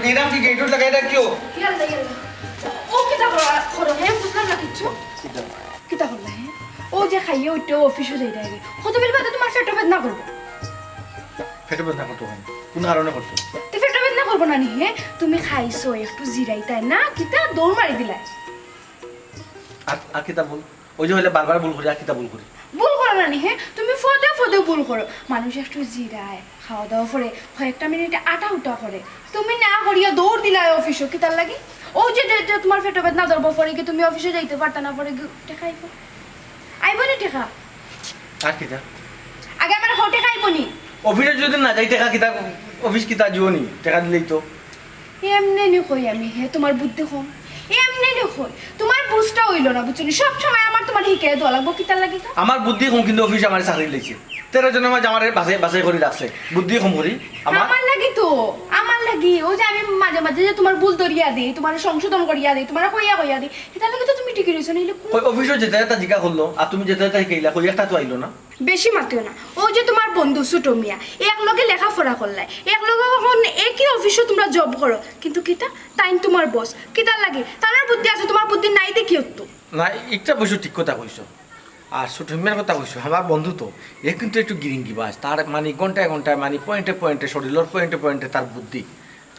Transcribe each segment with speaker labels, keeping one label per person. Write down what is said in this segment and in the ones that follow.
Speaker 1: এরকম কি গেটর লাগাই রাখিও
Speaker 2: ইয়াল্লা ইয়াল্লা ও কিতা করো হে বুঝলাম না কিছু কিতা করলা হে ও যে খাইয়ে ওইটা অফিসে যাই আগে কত বেল বাদে তোমার পেট বেদনা করবো
Speaker 1: পেট বেদনা করতে হয় কোন কারণে করছো
Speaker 2: তো পেট বেদনা করবো না নি হে তুমি খাইছো একটু জিরাই তাই না কিতা দৌড় মারি দিলাই
Speaker 1: আর কিতা বল ওই যে হইলে বারবার ভুল করি আর কিতা ভুল করি
Speaker 2: ভুল করো না নি হে তুমি ফদে ফদে ভুল করো মানুষ একটু জিরায় খাওয়া দাওয়া করে কয়েকটা মিনিটে আটা উটা করে তুমি না করিয়া দৌড় দিলাই অফিসে কিতার লাগি ও যে তোমার পেট বেদনা ধরবো পরে কি তুমি অফিসে যাইতে পারতা না পরে টেকা আইব নি টেকা
Speaker 1: আর কিতা
Speaker 2: আগে আমার হোটে খাইবো নি
Speaker 1: অফিসে যদি না যাই টাকা কিতা অফিস কিতা জিওনি টাকা দিলেই তো
Speaker 2: এমনি নি কই আমি হে তোমার বুদ্ধি কম এমনি নি কই তোমার বুঝটা হইল না বুঝছো সব সময় আমার তোমার হিকে দেওয়া লাগবো কিতার লাগি তো
Speaker 1: আমার বুদ্ধি কম কিন্তু অফিস আমার চাকরি লেগেছে 13 জন আমার জামারে বাছাই করে রাখছে বুদ্ধি কম করি
Speaker 2: আমার লাগি তো আমার লাগি ও যে আমি মাঝে মাঝে যে তোমার ভুল ধরিয়া দেই তোমার সংশোধন করিয়া দেই তোমার কইয়া দেই কিতার লাগি তো তুমি ঠিকই রইছো নইলে
Speaker 1: কই অফিসে যেতে তা জিজ্ঞা করলো আর তুমি যেতে তাই কইলা কই একটা তো আইলো না
Speaker 2: বেশি মাতিও না ও যে তোমার বন্ধু ছোট মিয়া এক লগে লেখাপড়া করলাই এক লগে কখন একই অফিসে তোমরা জব করো কিন্তু কিতা তাইন তোমার বস কিতার লাগে তার বুদ্ধি আছে তোমার বুদ্ধি নাই দেখিও তো
Speaker 1: না একটা বসে ঠিক কথা কইছো আর ছোট মিয়ার কথা কইছো আমার বন্ধু তো এ কিন্তু একটু গিরিঙ্গি বাস তার মানে ঘন্টায় ঘন্টায় মানে পয়েন্টে পয়েন্টে শরীরের পয়েন্টে পয়েন্টে তার বুদ্ধি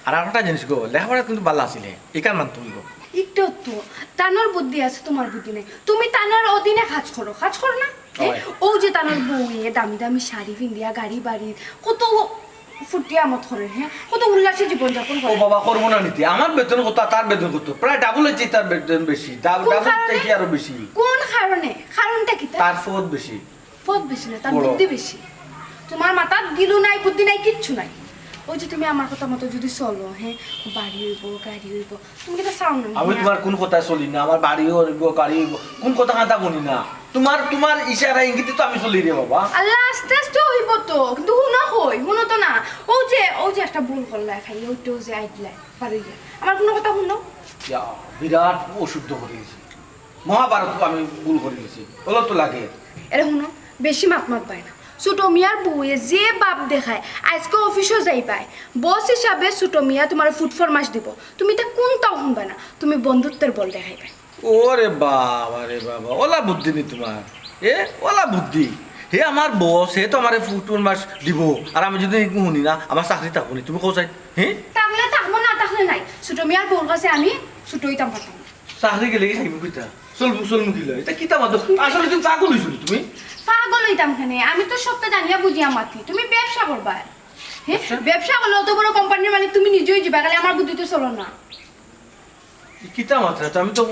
Speaker 1: আর একটা জিনিস গো লেখাপড়া কিন্তু ভালো আসলে একার মান তুমি গো
Speaker 2: একটু তো তানোর বুদ্ধি আছে তোমার বুদ্ধি নেই তুমি তানোর অধীনে কাজ করো না ও যে তানোর বউয়ে দামি দামি শাড়ি পিন্দিয়া গাড়ি বাড়ি কত ফুটিয়া মত করে হ্যাঁ কত উল্লাসে জীবনযাপন করে
Speaker 1: ও বাবা করবো না নিতে আমার বেতন কত তার বেতন কত প্রায় ডাবল হচ্ছে তার বেতন বেশি ডাবল থেকে আরো বেশি
Speaker 2: কোন কারণটা কি
Speaker 1: তার ফদ বেশি
Speaker 2: না তার বুদ্ধি বেশি তোমার মাথার গিলু নাই বুদ্ধি নাই কিচ্ছু নাই ওই যে তুমি আমার কথা মতো যদি চলো হ্যাঁ বাড়ি হইব গাড়ি হইব তুমি কি চাও না
Speaker 1: আমি তোমার কোন কথা চলি না আমার বাড়িও হইব গাড়ি হইব কোন কথা কাঁথা বলি না তোমার ইশারা ইঙ্গিতে তো আমি চলি রে বাবা
Speaker 2: আল্লাহ আস্তে আস্তে হইব তো কিন্তু শুনো তো না ও যে একটা ভুল করলা খাই ওইটাও যে আইতলা পারি আমার কোনো কথা শুনো
Speaker 1: বিরাট অশুদ্ধ করে গেছি মহাভারত আমি ভুল করে গেছি বলো তো লাগে
Speaker 2: এরে শুনো বেশি মাত পায় না ছোট মিয়ার বউয়ে যে বাপ দেখায় আজকে অফিসও যাই পায় বস হিসাবে ছোট মিয়া তোমার ফুড ফরমাস দিব তুমি তা কোনটাও শুনবা না তুমি বন্ধুত্বের বল দেখাইবে
Speaker 1: ওরে বাবা রে বাবা ওলা বুদ্ধি নি তোমার ওলা বুদ্ধি হে আমার বস হে তো আমার ফুড ফরমাস দিব আর আমি যদি শুনি না আমার চাকরি থাকবো নি তুমি কোথায় হ্যাঁ
Speaker 2: তাহলে থাকবো না তাহলে নাই ছোট মিয়ার বউর কাছে আমি ছোটই তাম পাঠাম
Speaker 1: চাকরি গেলে কি খাইব কিতা চলমুখী লয় এটা কিতা মাতো আসলে তুমি পাগল হইছো তুমি
Speaker 2: পাগল হইতাম খানে আমি তো সবটা জানিয়া বুঝিয়া মাতি তুমি ব্যবসা করবা হ্যাঁ ব্যবসা করলে অত বড় কোম্পানির মালিক তুমি নিজেই যাবা খালি আমার বুদ্ধি তো চলো না
Speaker 1: কিতা মাত্রা তো আমি তো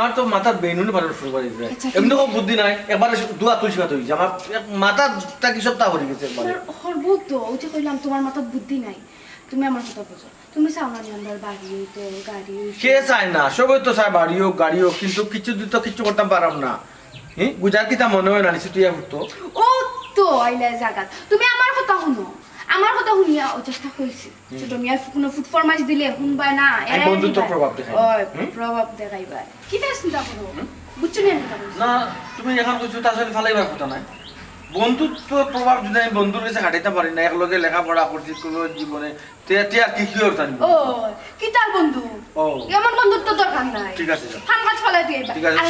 Speaker 1: আমার তো মাথার বেনুনি পারে শুরু করে দিই এমনি কোনো বুদ্ধি নাই একবারে দুয়া তুলসী পাতা হইছে আমার মাথাটা কি সব তা হয়ে গেছে একবারে
Speaker 2: হরবো তো ওই যে কইলাম তোমার মাথার বুদ্ধি নাই তুমি আমার কথা বুঝো তুমি চাও না আমার বাড়ি হইতো গাড়ি
Speaker 1: কে চায় না সবাই তো চায় বাড়ি হোক গাড়ি হোক কিন্তু কিছু দিত কিছু করতাম পারাম না গুজার কিতা মনে হয় না নিশ্চয় তুই হতো
Speaker 2: ও তো আইলা জায়গা তুমি আমার কথা শুনো আমার কথা শুনিয়া ও চেষ্টা কইছি ছোট মিয়া কোনো ফুড ফরমাইশ দিলে শুনবা না
Speaker 1: বন্ধুত্ব প্রভাব দেখাই
Speaker 2: প্রভাব দেখাইবা কিটা চিন্তা করো বুঝছো না
Speaker 1: তুমি এখন কইছো তা আসলে ফালাইবার কথা নাই বন্ধুত্ব প্রভাব যদি আমি বন্ধুর কাছে কাটাইতে পারি না একলগে লেখাপড়া করছি কোনো জীবনে তে আর কি করতাম
Speaker 2: ও কি তার বন্ধু এমন বন্ধুত্ব দরকার নাই
Speaker 1: ঠিক আছে
Speaker 2: ফান কাজ ফলাই দিয়ে
Speaker 1: ঠিক আছে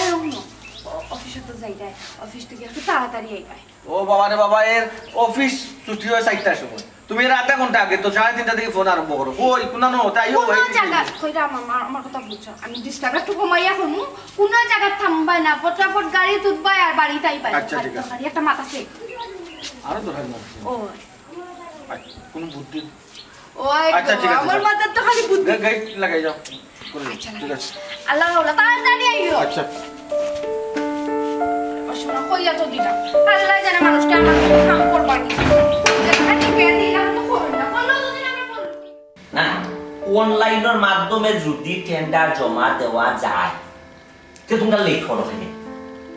Speaker 2: অফিসে তো যাই যায় অফিস থেকে একটু তাড়াতাড়ি আইবাই
Speaker 1: ও বাবা রে বাবা এর অফিস ছুটি হয় 4টার সময় তুমি এর আধা ঘন্টা আগে তো 3:30 থেকে ফোন আরম্ভ করো কই কোন না তাইও
Speaker 2: কোন জায়গা কইরা আমার কথা বুঝছো আমি ডিস্টার্ব একটু কমাইয়া কমু কোন জায়গা থামবাই না ফটাফট গাড়ি তুলবাই আর বাড়ি তাইবাই
Speaker 1: আচ্ছা ঠিক আছে
Speaker 2: একটা মাথা আছে
Speaker 1: আরো দরকার না
Speaker 2: ও
Speaker 1: কোন বুদ্ধি
Speaker 2: ওই
Speaker 1: আচ্ছা ঠিক আছে
Speaker 2: আমার মাথার তো খালি বুদ্ধি
Speaker 1: গাইড লাগাই যাও ঠিক আছে
Speaker 2: আল্লাহ আল্লাহ তাড়াতাড়ি আইও
Speaker 1: আচ্ছা
Speaker 2: শোনা কইয়া তো দিলাম আল্লাহ জানে মানুষটা আমার কাম করবার কি যেখানে কে দিলাম তো করব না বললো যদি আমরা বলবো
Speaker 3: না অনলাইনের মাধ্যমে যদি টেন্ডার জমা দেওয়া যায় তে তোমরা লেট করো কেন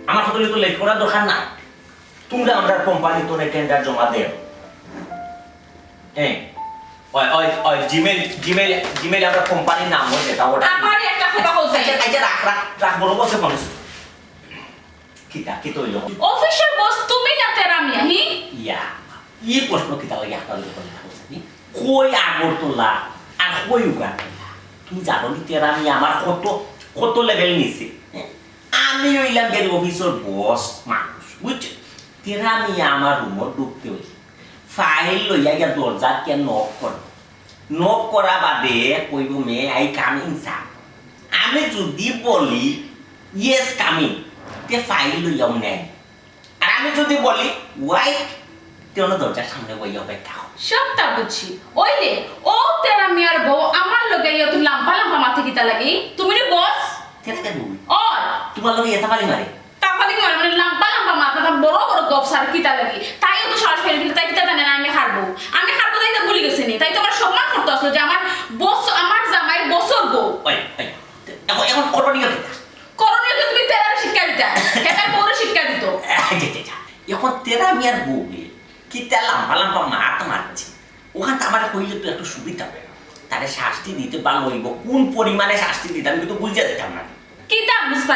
Speaker 3: আমার কথা তো লেট করার দরকার না তোমরা আমরা কোম্পানি তোরে টেন্ডার জমা দেও হ্যাঁ ওই জিমেল আমরা কোম্পানির নাম হচ্ছে তা ওটা
Speaker 4: আমার একটা কথা বলছে
Speaker 3: আচ্ছা রাখ বড় বসে মানুষ কি তৈল
Speaker 4: অফিসের বস তুমি না তেরা মিয়া হি
Speaker 3: ইয়া প্রশ্ন কিতা লাগে একটা লোক কই আগর তোলা আর কই উগা তুমি জানো নি তেরা আমি আমার কত কত লেভেল নিছে আমি হইলাম গেল অফিসের বস মানুষ বুঝছো তেরা আমি আমার রুমত ঢুকতে হই ফাইল লইয়া গিয়া দরজা কে নক করা বাদে কইব মে আই কাম ইনসাইড আমি যদি বলি ইয়েস কামিং তে ফাইল লইয়াও নেয় আর আমি যদি বলি ওয়াইট তেও দরজার সামনে বইয়া অপেক্ষা
Speaker 4: সবটা বুঝছি ওইলে ও তেরা মিয়ার বউ আমার লগে ইয়া তুমি লাম্পা লাম্পা মাথা কিতা লাগি তুমি রে বস
Speaker 3: তেরা বই
Speaker 4: ওর
Speaker 3: তোমার লগে এটা পালি মারে
Speaker 4: তাপালি মানে লাম্পা লাম্পা মাথা বড় বড় গপ সার কিতা লাগি তাইও তো শ্বাস ফেলে দিল তাই কিতা জানে না আমি হারবো তাই তো ভুলে গেছি নি তাই তো আমার সম্মান করতে আসলো যে আমার বস আমার জামাই বছর বউ
Speaker 3: ওই এখন করণীয় কি
Speaker 4: করণীয় তো তুমি তেরার শিক্ষা দিতা হেতার বউরে শিক্ষা দিত
Speaker 3: এখন তেরা মিয়ার বউ কি তে লাম্বা লাম্বা মারছে ওখান আমার কইলে তো একটু সুবিধা হবে তারে শাস্তি দিতে ভালো হইব কোন পরিমাণে শাস্তি দিতে আমি কিন্তু বুঝতে দিতাম না
Speaker 4: কিতা বুঝবা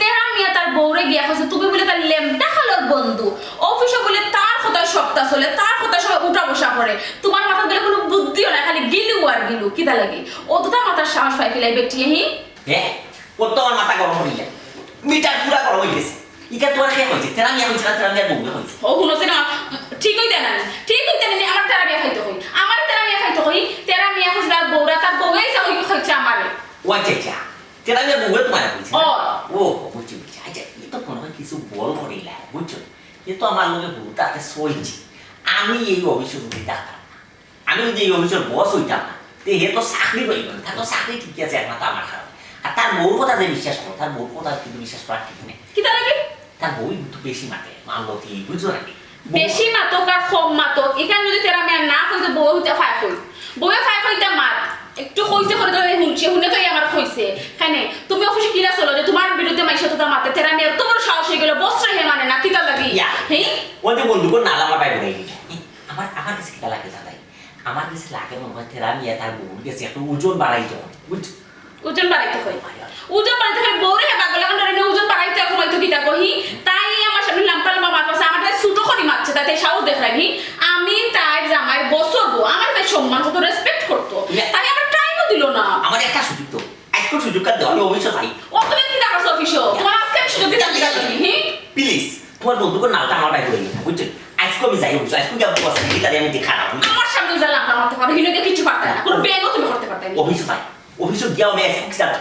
Speaker 4: তেরা মিয়া তার বউরে গিয়া কইছে তুমি বলে তার লেমটা খালোর বন্ধু অফিসে বলে তার কথা সপ্তাহ চলে তার কথা সব উঠা বসা করে তোমার মাথা দিলে কোনো বুদ্ধিও না খালি গিলু আর গিলু কিতা লাগে ও তো তার মাথার সাহস পাই ফেলাই বেটি
Speaker 3: হ্যাঁ ও তো আমার মাথা গরম হইলে মিটার পুরা গরম হয়ে গেছে ইকা তোর কে কইছে তেরা মিয়া কইছে তেরা মিয়া বউ কইছে
Speaker 4: ও শুনছে না ঠিক হইতে না আমার তেরা মিয়া খাইতে কই আমার তেরা মিয়া খাইতে কই তেরা মিয়া কইছে তার বউরা তার বউই যা হই খাইছে আমারে
Speaker 3: ওই চেচা তেরা মিয়া বউ তোমার কইছে
Speaker 4: ও
Speaker 3: বুঝছি আচ্ছা এই তো কোনো কিছু বল করিলা বুঝছো এ তো আমার লগে বহুত আছে সইছি আমি এই অফিসে দিতাম আমি যে এই অফিসের বস হইতাম না তে হে তো চাকরি পাইব না তো চাকরি ঠিক আছে একমাত্র আমার খারাপ আর তার বউর কথা যে বিশ্বাস করো তার বউর কথা কিন্তু বিশ্বাস করা ঠিক নেই
Speaker 4: কিতা লাগে
Speaker 3: তার বউ একটু বেশি মাতে মানলতি বুঝছো নাকি
Speaker 4: বেশি মাতক আর কম মাতক এখানে যদি তেরা মিয়া না কইতে বউ হইতে ফায় কই বউয়ে ফায় কইতে মাত একটু কইছে করে তো শুনে তো আমার কইছে খানে তুমি অফিসে কিরা চলো যে তোমার বিরুদ্ধে মাইশা তো তার মাতে তেরা মিয়া তো বড় সাহস হয়ে গেল বস্ত্র হে মানে না কিতা লাগি হেই
Speaker 3: ওই যে বন্ধুকে নালা মাপাই বলে আমার কাছে কিতা লাগে দাদাই আমার কাছে লাগে মনে হয় তেরা মিয়া তার বউর কাছে একটু ওজন বাড়াইতে হবে বুঝছো
Speaker 4: ওজন বাড়াইতে হয় বউরে পাগল এখন ধরে ওজন বাড়াইতে এখন হয়তো কিতা কহি তাই আমার সামনে লাম্পা লাম্পা মাত আছে আমার ছোট করি মারছে তাতে সাহস দেখায়নি আমি তাই জামাই বছর বউ আমার তাই সম্মান করতো রেসপেক্ট করতো তাই আমার টাইমও দিল না
Speaker 3: আমার একটা সুযোগ তো একটু সুযোগ কাট দেওয়া অফিসে ভাই
Speaker 4: ও তুমি কি দেখাচ্ছ অফিসে তোমার আজকে আমি সুযোগ দিতে
Speaker 3: প্লিজ তোমার বন্ধুকে নালটা মাপাই বলে বুঝছো আজকে আমি যাই বুঝছো আজকে যাবো বসে তাদের আমি দেখা
Speaker 4: আমার সামনে যা লাম্পা মারতে পারো হিনোকে কিছু পারতে না কোনো ব্যাগও তুমি করতে পারতে না
Speaker 3: অফিসে ভাই অফিসে গিয়ে আমি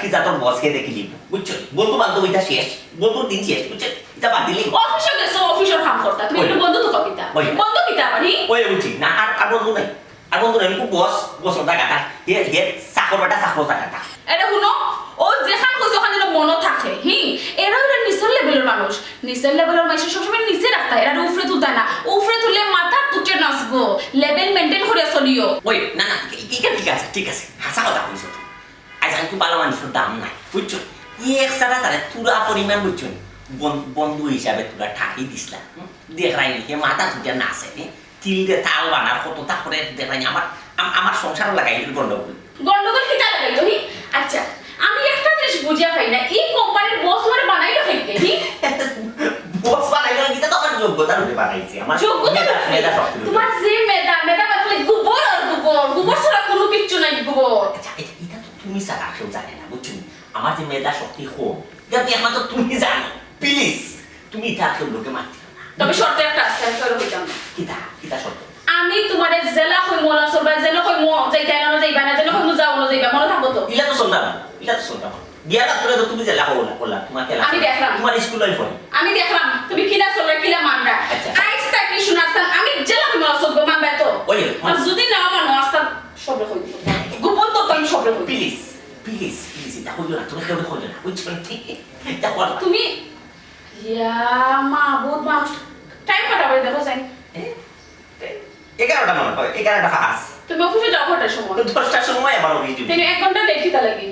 Speaker 3: কি তোর বসকে দেখে নিব বুঝছো বন্ধু বান্ধব এটা শেষ বন্ধুর দিন শেষ বুঝছো এটা বাদ দিলে
Speaker 4: অফিসে গেছো অফিসের কাম করতা তুমি একটু বন্ধু তো কবিতা বন্ধু কিতা আবারই
Speaker 3: ওই বুঝছি না আর বন্ধু নাই আর বন্ধু নাই আমি বস টাকাটা হে চাকর টাকাটা
Speaker 4: এটা শুনো ও যেখান কইছো ওখানে মনও থাকে এরা হলো নিচের লেভেলের মানুষ নিচের লেভেলের মানুষ সবসময় নিচে রাখতে এরা উপরে তুলতে না উপরে তুললে মাথা তুটে নাচবো লেভেল মেনটেন করে চলিও
Speaker 3: ওই না ঠিক আছে হাসা কথা কইছো তো আজ আমি ভালো মানুষের দাম নাই বুঝছো একসাথে তাহলে তুরা পরিমাণ বুঝছো বন্ধু হিসাবে তুরা ঠাকি দিসলা দেখাইনি হে মাথা তুটে নাচে তিল দিয়ে তাল বানার কতটা করে দেখাইনি আমার সংসারও লাগাই
Speaker 4: গন্ডগোল কিতা লাগাইলো আচ্ছা আমি একটা জিনিস বুঝিয়া পাই না এই কোম্পানির বস ধরে বানাইলো খাইতে
Speaker 3: বস বানাইলো কিতা তো আমার যোগ্যতার উপরে বানাইছে আমার মেধা শক্তি
Speaker 4: তোমার যে মেধা মানে গোবর ছাড়া কোনো কিচ্ছু নাই গোবর
Speaker 3: আচ্ছা এটা তো তুমি ছাড়া কেউ জানে না বুঝছো আমার যে মেধা শক্তি হোক যাতে একমাত্র তুমি জানো প্লিজ তুমি এটা কেউ লোকে মারতে না
Speaker 4: তবে শর্তে একটা আছে আমি হইতাম না
Speaker 3: কিতা শর্ত
Speaker 4: আমি তোমারে জেলা কই মোলা সরবা জেলা কই মো যাইতা না যাইবা না জেলা কই মো যাও না যাইবা মনে থাকো তো
Speaker 3: ইলা তো শুনবা বিয়াটা করে তো তুমি জেলা হলা তোমাকে
Speaker 4: আমি দেখলাম
Speaker 3: তোমার স্কুলের ফোন
Speaker 4: আমি দেখলাম তুমি কিলা চলরা কিলা মানরা আইস তাকি শুনাতাম আমি জেলা কই মোলা সরবা মানবা তো
Speaker 3: ওই
Speaker 4: আর যদি না মানো আস্তা সব কই গোপন তো আমি সব কই
Speaker 3: প্লিজ এটা হইলো না তুমি কেউ হইলো না বুঝছো এটা কথা
Speaker 4: তুমি ইয়া মা বহুত মানুষ টাইম কাটাবে দেখো যাই
Speaker 3: 11টা মনে হয় 11টা ফাঁস
Speaker 4: তুমি অফিসে যাও কটার সময়
Speaker 3: 10টার সময় আমার অফিস ডিউটি
Speaker 4: তুমি 1 ঘন্টা লেট কিতা লাগি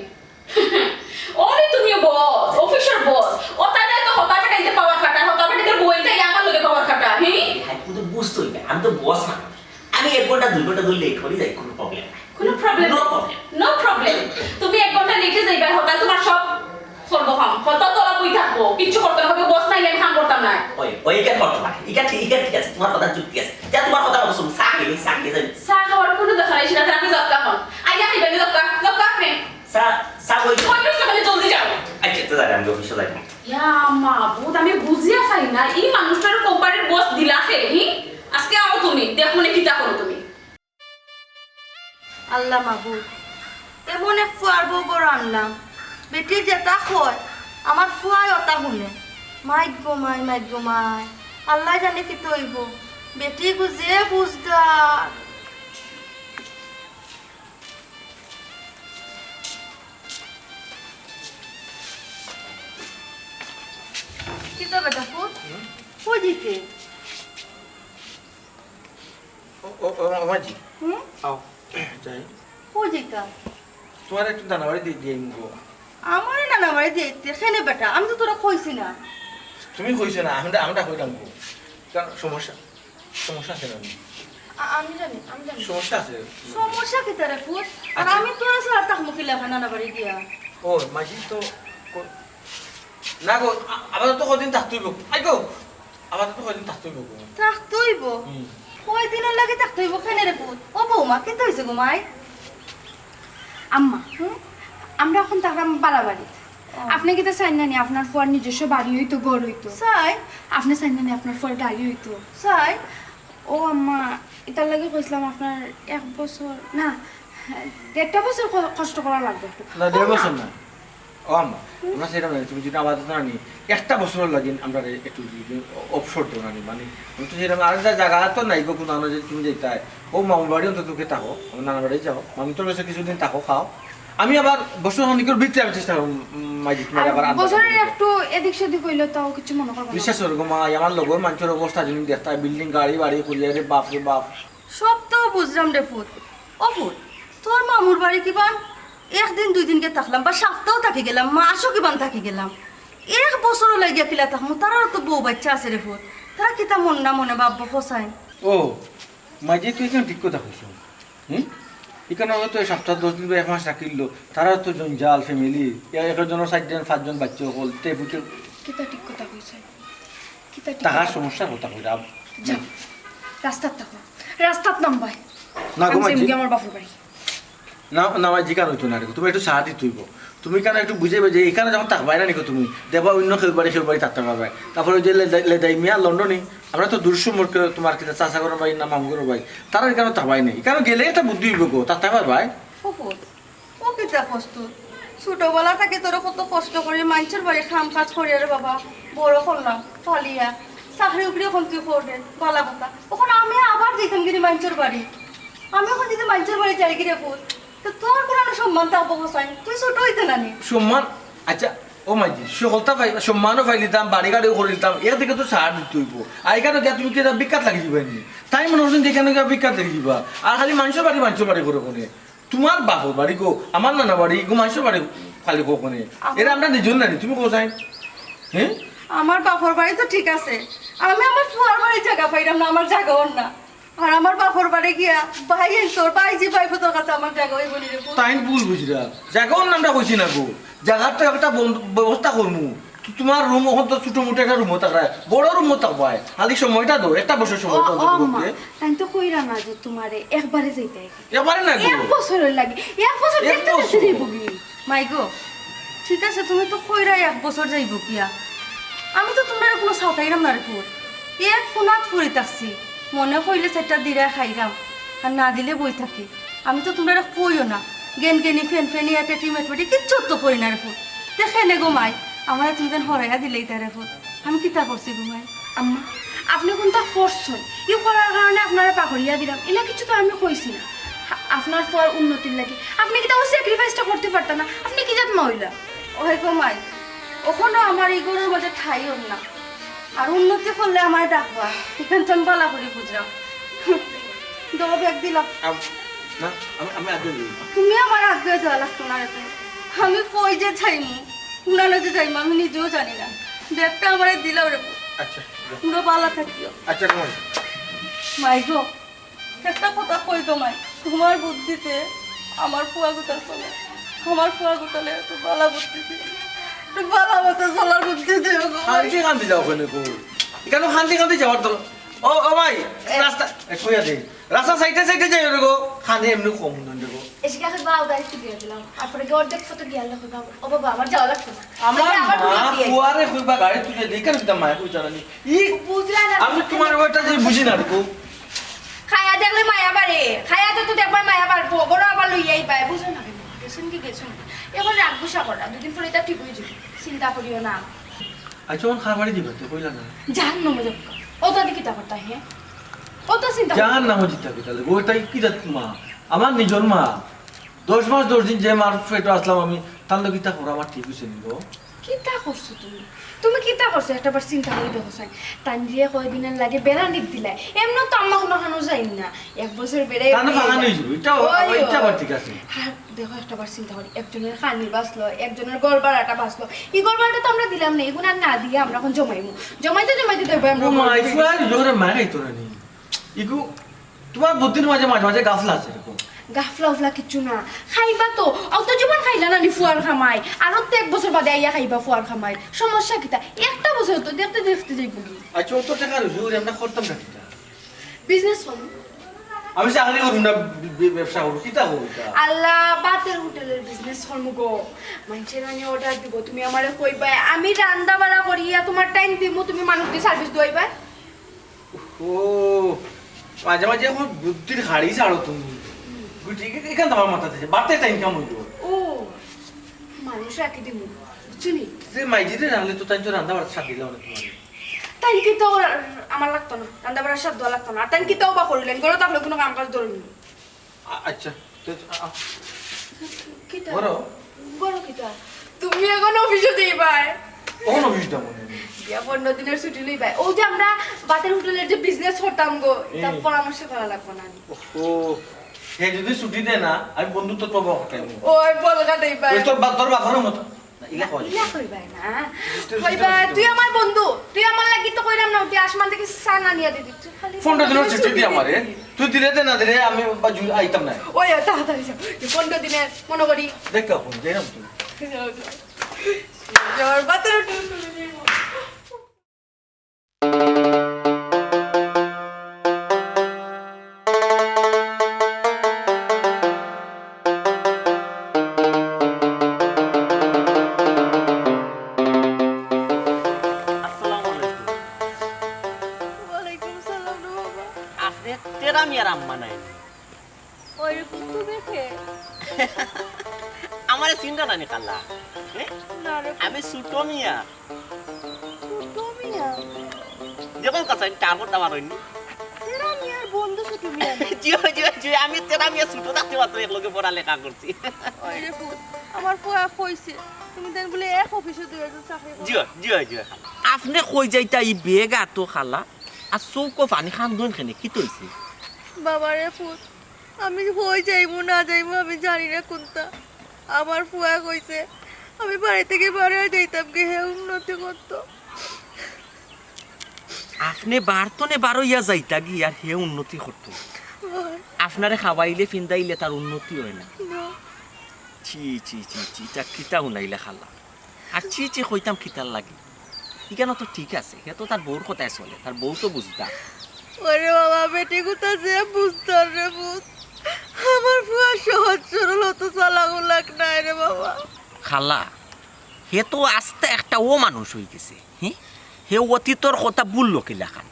Speaker 4: ওরে তুমি বস অফিসার বস ও তাদের তো হতা কাটাইতে পাওয়ার কাটা হতা কাটাইতে বইটাই আমার লগে পাওয়ার কাটা
Speaker 3: তুমি তো বুঝতোই না আমি তো বস না আমি 1 ঘন্টা 2 ঘন্টা ধরে লেট করি যাই কোনো প্রবলেম নাই নো প্রবলেম
Speaker 4: তুমি 1 ঘন্টা লেটে যাইবা হতা তোমার সব করব কাম হতা তোলা বই থাকবো কিছু করতে হবে বস নাই আমি কাম করতাম না
Speaker 3: ওই কেন করতে পারে এটা ঠিক আছে তোমার কথা যুক্তি আছে যা তোমার কথা মতো শুন সাকি যাই
Speaker 4: খাওয়ার কোনো দেখা নাই সেটা আমি জব কাম আইয়া খাইবা জব কা ফে
Speaker 3: লাগে
Speaker 4: ইয়া মাহবুব আমি বুঝিয়া পাই না এই মানুষটার কোম্পানির বস দিলা হে আজকে আও তুমি দেখো নে কিতা করো তুমি
Speaker 5: আল্লাহ মাহবুব এমন এক ফুয়ার বউ বড় আনলাম বেটি যেটা হয় আমার ফুয়াই ওটা শুনে মাইক গো মাই আল্লাহ জানে কি তৈব বেটি গুজে বুঝদার কি তো বেটা ফুট ফুজিতে
Speaker 1: ও মাঝি
Speaker 5: হুম
Speaker 1: আও যাই
Speaker 5: ফুজিতা
Speaker 1: তোমার একটু দানাবাড়ি দিয়ে দিয়ে গো
Speaker 5: আমার নানা বাড়ি দিতে খেনে বেটা আমি তো তোরা কইছি না
Speaker 1: তুমি কইছো না আমরা কইলাম গো কারণ সমস্যা আছে না
Speaker 5: আমি জানি
Speaker 1: সমস্যা আছে
Speaker 5: সমস্যা কি তারে ফুট আর আমি তোরা সারা তাক মুখি লেখা নানা বাড়ি দিয়া
Speaker 1: ও মাঝি তো না গো আবার তো কদিন থাকতেই গো আই গো আবার তো কদিন থাকতেই গো
Speaker 5: তাক তুইব কয় দিনের লাগে তাক তুইব খেনে রে ফুট ও বৌমা কি হইছে গো মাই
Speaker 2: আম্মা আমরা এখন থাকলাম বাড়াবাড়ি আপনি কি তো চাইন না নি আপনার ফুয়ার নিজস্ব বাড়ি হইতো ঘর হইতো
Speaker 5: চাই
Speaker 2: আপনি চাইন না নি আপনার ফুয়ার গাড়ি হইতো
Speaker 5: চাই
Speaker 2: ও আম্মা এটার লাগে কইছিলাম আপনার 1 বছর না 1.5 বছর কষ্ট করা লাগবে একটু
Speaker 1: না 1.5 বছর না ও আম্মা আমরা সেটা না তুমি যদি আবার না নি একটা বছর লাগে আমরা একটু অবসর দেব না নি মানে আমি তো যেরকম আর জায়গা তো নাই গো কোনো যে তুমি যেতে ও মামুর বাড়ি অন্তত তোকে থাকো আমার নানা বাড়ি যাও মামি তোর কাছে কিছুদিন থাকো খাও আমি আবার বছর খানিকের ভিতরে আমি চেষ্টা করব মাঝি তোমার আবার
Speaker 2: বছরের একটু এদিক সেদিক হইলো তাও কিছু মনে করবে না
Speaker 1: বিশ্বাস করো গো মা আমার লগর মানুষের অবস্থা যদি দেখতা বিল্ডিং গাড়ি বাড়ি খুলিয়ে রে বাপ রে বাপ
Speaker 5: সব তো বুঝলাম রে ফুট ও ফুট তোর মামুর বাড়ি কিবান একদিন 2 দিনকে থাকলাম বা সপ্তাহ থাকি গেলাম মাসও কিবান থাকি গেলাম 1 বছরও লাগিয়া কিলা থাকমু তারাও তো বউ বাচ্চা আছে রে ফুট তারা কিতা মন না মনে ভাববো ফসাই
Speaker 1: ও মাঝি তুই কেন ঠিক কথা কইছ এখানে হয়তো 7-10 দিন বা 1 মাস রাখিল তারা তো জঞ্জাল ফ্যামিলি একজনের 4জন 5জন বাচ্চা হল তে বুঝে
Speaker 2: কিতা ঠিক কথা কইছে কিতা ঠিক
Speaker 1: টাকার সমস্যা কথা কইরা
Speaker 2: যাও রাস্তাত নামবাই
Speaker 1: না গো মাঝি
Speaker 2: আমার বাপের বাড়ি
Speaker 1: না না মাঝি কেন হইতো না রে তুমি একটু সাহায্য তুইব তুমি কেন একটু বুঝাইবে যে এখানে যখন থাকবাই না নিকো তুমি দেবা অন্য কেউ বাড়ি থাকতে পারবে তারপরে যে লেদাই মিয়া লন্ডনে আমরা তো দূর সম্পর্কে তোমার কিনা চাষা করো ভাই না মামু করো ভাই তারা এখানে থাকবাই নেই এখানে গেলে একটা বুদ্ধি হইব গো থাকতে পারবাই
Speaker 5: ও ফুট ও কিতা কষ্ট ছোটবেলা থেকে তোর কত কষ্ট করে মানুষের বাড়ি কাম কাজ করিয়া রে বাবা বড় করলাম ফালিয়া চাকরি উপরে এখন তুই করবেন গলা কথা ওখানে আমি আবার যেতাম গিরি মানুষের বাড়ি আমি ওখানে যদি মানুষের বাড়ি যাই গিরে ফুট তো তোর কোনো সম্মান তা অবস্থায় তুই ছোট হইতে নানি
Speaker 1: সম্মান আচ্ছা ও মাঝি সকলটা পাই সম্মানও পাই দিতাম বাড়ি গাড়িও করে দিতাম এর থেকে তো সাহায্য তুইব আর এখানে গিয়ে তুমি কি বিখ্যাত লাগি যাবা নি তাই মনে হচ্ছেন যেখানে গিয়ে বিখ্যাত লাগি যাবা আর খালি মানুষের বাড়ি করে কোনে তোমার বাপর বাড়ি গো আমার নানা বাড়ি গো মানুষের বাড়ি খালি গো কোনে এটা আমরা নিজন নানি তুমি কোথায় হ্যাঁ
Speaker 5: আমার বাপর বাড়ি তো ঠিক আছে আমি আমার ফুয়ার বাড়ি জায়গা পাইলাম না আমার জায়গা ওর না আর আমার বাপর বাড়ি গিয়া ভাই তোর ভাইজি ভাই তোর কাছে আমার জায়গা ওই বলি রে
Speaker 1: তাই ভুল বুঝরা জায়গার নামটা কইছি না গো জায়গার তো একটা ব্যবস্থা করমু তোমার রুম হতো ছোট মোটো একটা রুম থাকা বড় রুম থাকবাই খালি সময়টা দো একটা বছর সময় তো
Speaker 2: তাই তো কইরা না যে তোমারে একবারে যাইতে
Speaker 1: এবারে না গো
Speaker 2: 1 বছরের লাগে 1 বছর দেখতে দেখতে যাইব কি
Speaker 5: মাই গো ঠিক আছে তুমি তো কইরা 1 বছর যাইব কিয়া আমি তো তোমরা কোনো সাতাইরাম না রে ফুল এক কোনাত ফুরি থাকছি মনে কইলে সেটা দিরা খাইরাম আর না দিলে বই থাকি আমি তো তোমরা কইও না গেন গেনি ফেন ফেনি একটা টিমেট পেটি কিচ্ছু তো করি না রে ফুল দেখে নে গো মাই আমার তুমি যেন হরাইয়া দিলেই তারে ফুল আমি কিতা করছি গো মাই
Speaker 2: আম্মা আপনি কোনটা করছেন ই করার কারণে আপনারা পাহরিয়া দিলাম এলা কিছু তো আমি কইছি না আপনার পর উন্নতির লাগে আপনি কি তাও স্যাক্রিফাইসটা করতে পারতেন না আপনি কি জাত মহিলা
Speaker 5: ওই গো মাই ওখানে আমার এই গরুর মাঝে ঠাইও না আর উন্নতি করলে আমায় ডাকবা এখান তো আমি বালা করি বুঝলাম দবা ব্যাগ দিলাম
Speaker 1: না আমি আগে দিই
Speaker 5: তুমি আমার আগ্রহ দেওয়া লাগতো না রে আমি কই যে চাইমু উনানো যে চাইমু আমি নিজেও জানি না ব্যাগটা আমার দিলাম রে
Speaker 1: আচ্ছা
Speaker 5: পুরো বালা থাকিও
Speaker 1: আচ্ছা তোমার
Speaker 5: মাই গো একটা কথা কই তো মাই তোমার বুদ্ধিতে আমার ফুয়া গোটা চলে আমার ফুয়া গোটালে তো বালা বুদ্ধিতে বালা মতো চলার বুদ্ধিতে
Speaker 1: শান্তি যাও ওখানে গো এখানে শান্তি যাওয়ার তো ও ভাই রাস্তা কইয়া দে রাস্তা সাইডে যাই গো খানে এমনি কম না গো
Speaker 2: এসে গিয়া খাইবা আউদার একটু দিয়ে দিলাম তারপরে গিয়ে অর্ধেক ফটো গিয়া খাইবা ও বাবা আমার যাওয়া লাগতো না
Speaker 1: আমার
Speaker 2: আবার
Speaker 1: মা
Speaker 2: ঢুকে দিয়ে।
Speaker 1: ফুয়ারে কইবা গাড়ি তুলে দেই কেন দিতাম মায়া কইতা রানি ই
Speaker 2: বুঝলা না
Speaker 1: আমি তোমার ওইটা যে বুঝি না রে
Speaker 2: খায়া দেখলে মায়া বাড়ে খায়া তো দেখবার মায়া বাড়বো বড় আবার লইয়াই পায় বুঝো না কেন গেছেন কি গেছেন এবার রাগ গুসা করা দুদিন পরে এটা ঠিক হয়ে যাবে চিন্তা করিও না
Speaker 1: আচ্ছা ওন খাবারই দিবে তো কইলা না
Speaker 2: জান নমে যাব ও তো দেখি তা করতা হে ও তো চিন্তা
Speaker 1: জান নাম জিতা কি তাহলে ওইটাই কি জাত মা আমার নিজর মা 10 মাস 10 দিন যে মার ফেটো আসলাম আমি তার লগি তা করা আমার ঠিক হইছে নিগো
Speaker 2: কিতা করছো তুমি কিতা করছো একটা বার চিন্তা করে দেখো সাই তানজিয়ে কয়দিনের লাগে বেড়া নিক দিলা এমন তো আম্মা কোনো খানো যাই না এক বছর বেড়ে
Speaker 1: তানা ফাগান হই যাবে এটা বার ঠিক আছে
Speaker 2: হ্যাঁ দেখো একটা বার চিন্তা করি একজনের খানি বাঁচলো একজনের গড়বাড়াটা বাঁচলো এই গড়বাড়াটা তো আমরা দিলাম না এগুলো আর না দিয়ে আমরা এখন জমাইতে দেবো আমরা
Speaker 1: ও মাই ফুয়ার জোরে মারাই তো রানি ইগু তোমার বুদ্ধির মাঝে মাঝে মাঝে গাফলা আছে এরকম
Speaker 2: গাফলা উফলা কিচ্ছু না খাইবা তো অত জীবন খাইলা না নি ফুয়ার খামাই আরো তো এক বছর বাদে আইয়া খাইবা ফুয়ার খামাই সমস্যা কিতা একটা বছর তো দেখতে দেখতে যাইব কি
Speaker 1: আচ্ছা তো টাকা জোরে আমরা করতাম না কিটা
Speaker 2: বিজনেস করো
Speaker 1: আমি চাকরি করব না ব্যবসা করব কিটা করব
Speaker 2: আল্লাহ বাতের হোটেলের বিজনেস করমু গো মানুষের মানে অর্ডার দিব তুমি আমারে কইবা আমি রান্না বাড়া করিয়া তোমার টাইম দিমু তুমি মানুষকে সার্ভিস দইবা
Speaker 1: ও মাঝে মাঝে এখন বুদ্ধির হাড়ি ছাড়ো তুমি বুঝি এখান তোমার মাথা থেকে বাড়তে টাইম কেমন হইলো
Speaker 2: ও মানুষ রাখি দিমু বুঝছনি
Speaker 1: যে মাইজিতে রান্নলে তো তাই তো রান্না বাড়া ছাড় দিলাম না তোমার
Speaker 2: তাই কি তো আমার লাগতো না রান্না বাড়ার স্বাদ দেওয়া লাগতো না আর তাই কি তাও বা করিলেন গরো তাহলে কোনো কাম কাজ ধরুন
Speaker 1: আচ্ছা
Speaker 2: কিতা
Speaker 1: বড়
Speaker 2: বড় কিতা তুমি এখন অফিসে যাইবাই
Speaker 1: কোন অফিসটা মনে
Speaker 2: দিয়া 15 দিনের ছুটি লইবাই ও যে আমরা বাতের হোটেলের যে বিজনেস করতাম গো তার পরামর্শ করা লাগবে না
Speaker 1: ও হে যদি ছুটি দেয় না আমি বন্ধুত্ব পাবো হটাইব
Speaker 2: ওই বলগা দেইবাই
Speaker 1: ওই তোর বাপের মতো ইলা কই
Speaker 2: ইলা কইবাই না কইবাই তুই আমার বন্ধু তুই আমার লাগি তো কইরাম না তুই আসমান থেকে সানা নিয়া দিবি খালি
Speaker 1: 15 দিনের ছুটি দি আমারে তুই দিলে দে না দিলে আমি বাজু আইতাম না
Speaker 2: ওই তাড়াতাড়ি যাও 15 দিনের মনে করি
Speaker 1: দেখ কোন দেরাম তুই
Speaker 2: যাওয়ার বাতের হোটেল চলে যাইবো
Speaker 3: তেরা মিয়ার আম্মা নাই
Speaker 5: ওইরকম তো দেখে
Speaker 3: আমার চিন্তা নানি কাল্লা
Speaker 5: না রে
Speaker 3: আমি সুটো মিয়া
Speaker 5: তুমি না
Speaker 3: যখন কথা টার করতে পারোনি
Speaker 5: তেরা মিয়ার বন্ধু তুমি
Speaker 3: জিও জিও জিও আমি তেরা মিয়া সুটো থাকতে মাত্র একলগে পড়ালেখা করছি
Speaker 5: ওইরে ফুট আমার ফুয়া কইছে তুমি দেন বলে এক অফিসে দুই হাজার চাকরি করো
Speaker 3: জিও জিও জিও আপনি কই যাইতা ই বেগ আতো খালা আর চৌকো পানি খান দন খেনে কি তৈছে
Speaker 5: বাবারে ফুট আমি হই যাইবো না যাইবো আমি জানি না কোনটা আমার ফুয়া কইছে আমি বাড়ি থেকে বাড়ি যাইতাম গে হে উন্নতি করতো
Speaker 3: আপনি বারতনে বারো ইয়া যাইতা গি আর হে উন্নতি করতো আপনারে খাওয়াইলে ফিন্দাইলে তার উন্নতি হয় না চি চি চি চি তা কিতা শুনাইলে খালা আর চি চি কইতাম কিতার লাগে ইখানে তো ঠিক আছে হে তো তার বউর কথায় চলে তার বউ তো বুঝতা
Speaker 5: ওরে বাবা বেটি কোথা যে বুঝতার রে বুঝ আমার ফুয়া সহজ সরল হতো চালাগো লাগ নাই রে বাবা
Speaker 3: খালা হে তো আস্তে একটা ও মানুষ হয়ে গেছে হ্যাঁ হে অতীতর কথা বললো কিলা খান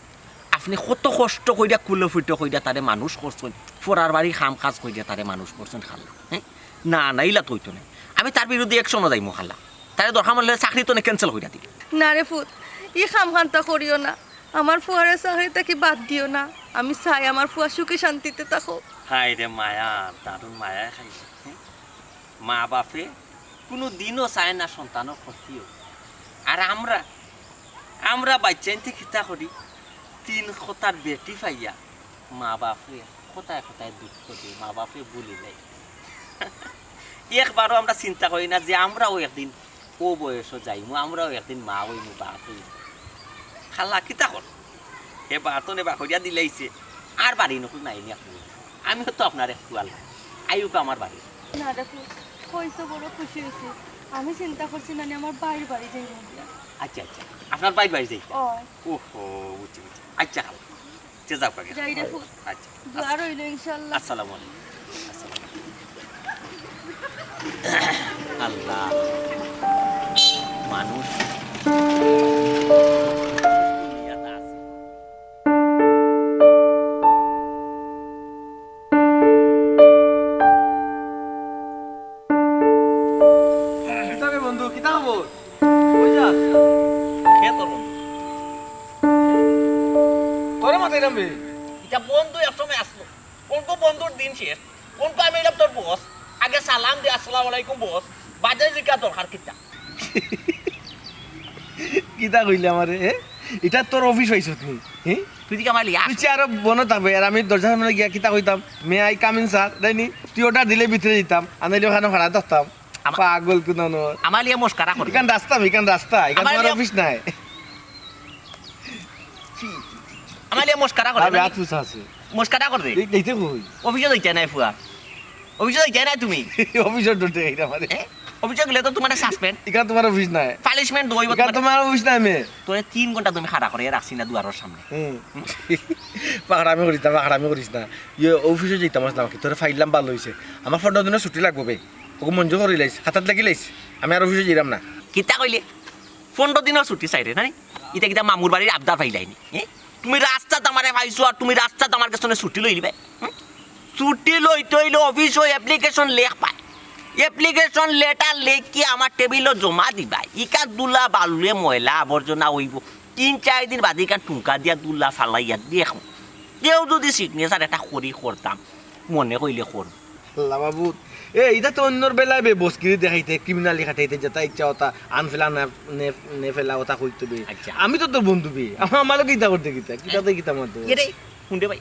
Speaker 3: আপনি কত কষ্ট কইরা কুলো ফুটো কইরা তারে মানুষ করছেন ফোরার বাড়ি খাম কাজ কইরা তারে মানুষ করছেন খালা হ্যাঁ না না ইলা তো হইতো না আমি তার বিরুদ্ধে একশনও যাইমো খালা তারে দরকার মনে চাকরি তো ক্যান্সেল কইরা দিই
Speaker 5: না রে ফুট ই খামখান্তা করিও না আমার ফুয়ারে চাকরি তাকে বাদ দিও না আমি চাই আমার ফুয়া সুখে শান্তিতে থাকো
Speaker 3: হাই রে মায়া দারুণ মায়া খাইছে মা বাপে কোনো দিনও চায় না সন্তানের ক্ষতিও আর আমরা বাচ্চাইতে খিতা করি 3 কথার বেটি পাইয়া মা বাপে কোথায় কোথায় দুঃখ দিই মা বাপে বলি নাই একবারও আমরা চিন্তা করি না যে আমরাও একদিন ও বয়সও যাইমু আমরাও একদিন মা হইমু বাপ হইমু খালা কিতা কর হে বাতনে বাকরিয়া দিলাইছে আর বাড়ি নকুল নাই নি আপনি আমিও তো আপনার খুয়াল আইউক আমার বাড়ি
Speaker 5: না রে ফুট কইছো বড় খুশি হয়েছে আমি চিন্তা করছি না আমার বাইরে বাড়ি যাই
Speaker 3: আচ্ছা আচ্ছা আপনার বাইর বাড়ি যাই
Speaker 5: ও
Speaker 3: ওহো বুঝছি বুঝছি আচ্ছা খালা যে যাও কাকে
Speaker 5: যাই রে ফুট
Speaker 3: আচ্ছা
Speaker 5: দোয়া রইল ইনশাআল্লাহ
Speaker 3: আসসালামু আলাইকুম আসসালামু আলাইকুম আল্লাহ মানুষ
Speaker 1: বন্ধু কিতা খবর কই যাস তোরে মাথায় নামবে
Speaker 3: এটা বন্ধু একসময় আসলো কোন বন্ধুর দিন শেষ কোন আমি এলাম তোর বস আগে সালাম দে আসসালামু আলাইকুম বস বাজারে জিকা দরকার কিতা
Speaker 1: কিতা কইলে আমারে এটা তোর অফিস হইছত নি
Speaker 3: তুই দিকে আমার লিয়া
Speaker 1: তুই আরো বনত থাকবে আর আমি দরজার সামনে গিয়া কিতা কইতাম মে আই কামিন স্যার তাইনি তুই ওটা দিলে ভিতরে যেতাম আনাইলে ওখানে ভাড়া ধরতাম পাগল কোন
Speaker 3: আমার লিয়া মস্কারা করে
Speaker 1: এখান রাস্তা এখান তোমার অফিস নাই
Speaker 3: আমার লিয়া মস্কারা করে
Speaker 1: আবে আতুস আছে
Speaker 3: মস্কারা করে দে
Speaker 1: দেখতে কই
Speaker 3: অফিসে যাইতে নাই ফুয়া অফিসে যাইতে নাই তুমি
Speaker 1: অফিসের ডটে এটা মানে
Speaker 3: অফিসে গেলে তো তোমার সাসপেন্ড
Speaker 1: এখান তোমার অফিস নাই
Speaker 3: পানিশমেন্ট দইব
Speaker 1: এখান তোমার অফিস নাই মে
Speaker 3: তোরে 3 ঘন্টা তুমি খাড়া করে রাখছি না দুয়ারের সামনে
Speaker 1: পাগড়ামি করিস না ইয়ে অফিসে যেতাম আসলাম কি তোরা ফাইলাম ভালো হয়েছে আমার 15 দিনের ছুটি লাগবো বে ওকে মঞ্জুর করে লাইস হাতাত লাগি লাইস আমি আর অফিসে যাইলাম না
Speaker 3: কিতা কইলে 15 দিনের ছুটি চাইরে না ইটা কিতা মামুর বাড়ির আবদার পাইলাইনি তুমি রাস্তাত আমারে পাইছো আর তুমি রাস্তাত আমার কাছে ছুটি লই নিবে ছুটি লইতে হইলে অফিস ওই অ্যাপ্লিকেশন লেখ পায় অ্যাপ্লিকেশন লেটার লেখি আমার টেবিলত জমা দিবা ইকা দুলা বালুয়ে ময়লা আবর্জনা হইব 3-4 দিন বাদে ইকা টুকা দিয়া দুলা ফালাইয়া দেখো কেউ যদি সিগনেচার একটা করি করতাম মনে কইলে কর
Speaker 1: আল্লাহ বাবু এটা তো অন্যর বেলায় বে বসকিরি দেখাইতে ক্রিমিনালি খাটাইতে যেটা ইচ্ছা ওটা আনফেলা নে ফেলা ওটা কইতে বে আমি তো তোর বন্ধু বে আমারও কিতা করতে কিতাতে কিতা মত
Speaker 3: এটাই শুনতে ভাই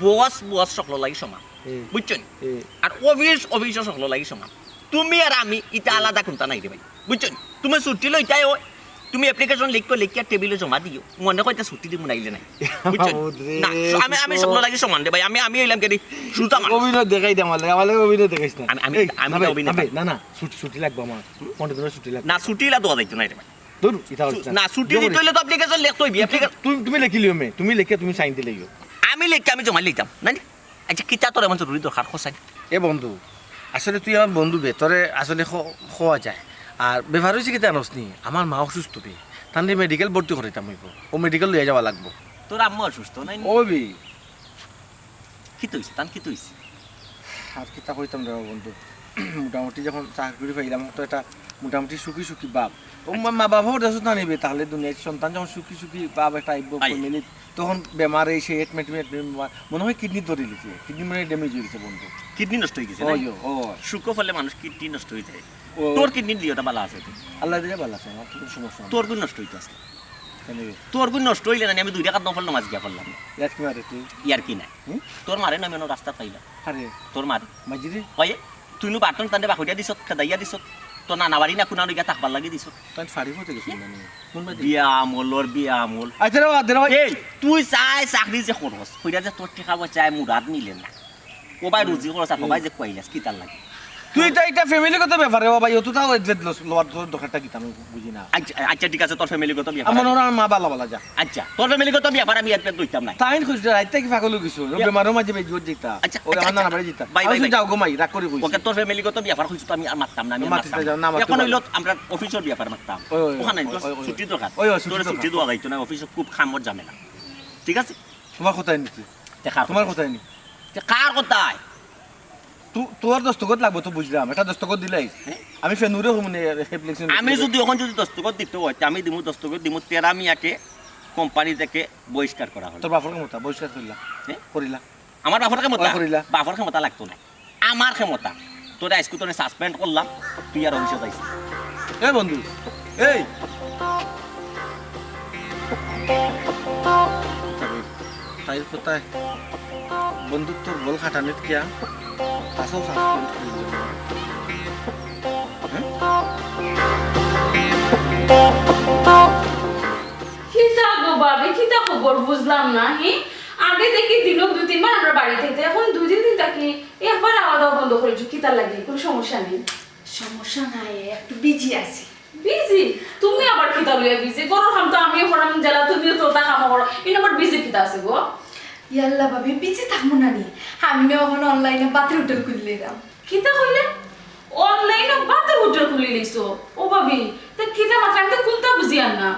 Speaker 3: বস সকল লাগি সমান বুঝছেন আর অফিস সকল লাগি সমান তুমি আর আমি এটা আলাদা কোনটা নাই রে ভাই বুঝছেন তুমি ছুটি লইতাই হয় তুমি অ্যাপ্লিকেশন লিখিয়া টেবিলে জমা দিও মনে কইতে ছুটি দিমু নাইলে নাই বুঝছেন না আমি সকল লাগি সমান রে ভাই আমি হইলাম কেডি সুতা মান
Speaker 1: অভিনয় দেখাই দে আমার অভিনয় দেখাইস না
Speaker 3: আমি অভিনয়
Speaker 1: না ছুটি লাগবে আমার 15 দিনের ছুটি লাগবে
Speaker 3: না ছুটি লা দোয়া যাইতো নাই রে ভাই
Speaker 1: দূর ইতা হইছ
Speaker 3: না ছুটি দিতে হইলে তো অ্যাপ্লিকেশন লিখতে হইবি
Speaker 1: তুমি লিখিলিও মে তুমি লিখে তুমি সাইন দিলেইও
Speaker 3: আমি লিখে আমি জমা লিখতাম না আচ্ছা কিতা তোর এমন জরুরি দরকার খসাই
Speaker 1: এ বন্ধু আসলে তুই আমার বন্ধু বে তোরে আসলে খোয়া যায় আর ব্যবহার হয়েছে কি জানোস নি আমার মা অসুস্থ বে তাহলে মেডিকেল ভর্তি করাইতাম হইব ও মেডিকেল লইয়া যাওয়া লাগবো
Speaker 3: তোর আম্মু অসুস্থ নাই
Speaker 1: ও বি
Speaker 3: কি তৈছে তান কি তৈছে
Speaker 1: আর কিতা কইতাম রে বন্ধু মোটামুটি যখন চাকরি পাইলাম তো এটা মোটামুটি সুখী বাপ ও মা বাবাও দেশ না নিবে তাহলে দুনিয়ার সন্তান যখন সুখী বাপ একটা আইব ফ্যামিলি তখন বেমারে এসে এডমিট মনে হয় কিডনি ধরে লিছে কিডনি মানে ড্যামেজ হয়ে গেছে বন্ধু
Speaker 3: কিডনি নষ্ট হয়ে গেছে
Speaker 1: ও
Speaker 3: শুকো ফলে মানুষ কিডনি নষ্ট হয়ে যায় তোর কিডনি দিওটা ভালো আছে
Speaker 1: আল্লাহ দিলে ভালো আছে আমার কোনো সমস্যা
Speaker 3: তোর গুণ নষ্ট হইতে আছে তোর গুণ নষ্ট হইলে না আমি 2 টাকা নফল নামাজ গিয়া পড়লাম
Speaker 1: ইয়ার কি মারে তুই
Speaker 3: ইয়ার কি না তোর মারে না মেনো রাস্তা পাইলা
Speaker 1: আরে
Speaker 3: তোর মারে
Speaker 1: মাজিরে
Speaker 3: কয়ে তুই নো বাটন তান্ডে বাহুইয়া দিছ খেদাইয়া দিছ তো না নাবারি না কোনা লইয়া তাকবার লাগি দিছ
Speaker 1: তাই ফাড়ি হতে গেছিস মানে কোন বাজে
Speaker 3: বিয়া আমল
Speaker 1: আচ্ছা রে আদরা ভাই
Speaker 3: এই তুই চাই চাকরি যে খরচ কইরা যে তোর টাকা চাই মুরাদ নিলে না ওবাই রুজি খরচ আর ওবাই যে কইলাস কি তার লাগে
Speaker 1: তুই এটা ফ্যামিলিগত ব্যাপার রে বাবা ইতো তাও এডভেট লওয়ার দরকারটা কি আমি বুঝি না
Speaker 3: আচ্ছা ঠিক আছে তোর ফ্যামিলিগত বিয়া
Speaker 1: আমার ওরা মা বালা যা
Speaker 3: আচ্ছা তোর ফ্যামিলিগত বিয়া আমি এডভেট দইতাম না
Speaker 1: তাইন খুঁজতে রাইতে কি পাগল গইছো বেমারও মাঝে বেজুত যেতা
Speaker 3: আচ্ছা
Speaker 1: ওই আমার না বাড়ি যেতা
Speaker 3: বাই
Speaker 1: যাও গো মাই রাগ করে কইছি
Speaker 3: ওকে তোর ফ্যামিলিগত বিয়া কইছ তো আমি আর মারতাম না আমি
Speaker 1: মারতে যাও না
Speaker 3: এখন হইলো আমরা অফিসের বিয়া মারতাম ওখানে ছুটি দরকার তোর ছুটি দেওয়া যাইতো না অফিসে খুব খামত ঝামেলা ঠিক আছে
Speaker 1: তোমার কথাই নিতে তোমার কথাই নি
Speaker 3: কার কথায়
Speaker 1: তোর দস্তখত লাগবো তো বুঝলাম এটা দস্তখত দিলাই আমি ফেনুরে মানে অ্যাপ্লিকেশন
Speaker 3: আমি যদি এখন যদি দস্তখত দিতে হয় আমি দিমু দস্তখত দিমু তেরা মিয়াকে কোম্পানি থেকে বহিষ্কার করা হলো
Speaker 1: তোর বাপর ক্ষমতা বহিষ্কার করিলা
Speaker 3: আমার বাপর ক্ষমতা
Speaker 1: করিলা
Speaker 3: বাপর ক্ষমতা লাগতো না আমার ক্ষমতা তোর আজকে তোরে সাসপেন্ড করলাম তুই আর অফিসে যাইছিস
Speaker 1: এ বন্ধু এই তাই কোথায় বন্ধুত্বর বল খাটানিত কিয়া আসল সাসপেন্ড করে দিল
Speaker 4: খিতা গো বাবে খিতা খবর বুঝলাম না আগে দেখি দিল 2-3 বার আমরা বাড়ি থেকে এখন 2 দিন থাকি একবার আওয়াজ বন্ধ করেছো খিতা লাগে কোনো সমস্যা নেই
Speaker 2: সমস্যা নাই একটু বিজি আছি
Speaker 4: বিজি তুমি আবার খিতা লইয়া বিজি করো হাম তো আমিও পড়াম জেলা তুমিও তোতা কাম করো ইন আবার বিজি খিতা আছে গো
Speaker 2: ইয়াল্লা ভাবি বিজি থাকবো না নি আমি না এখন অনলাইনে বাতের হোটেল খুললাম
Speaker 4: খিতা কইলে অনলাইনে বাতের উজ্জ্বল খুলে লইছো ও ভাবি তা কিতা মাত্র আমি তো কোনটা বুঝি আর না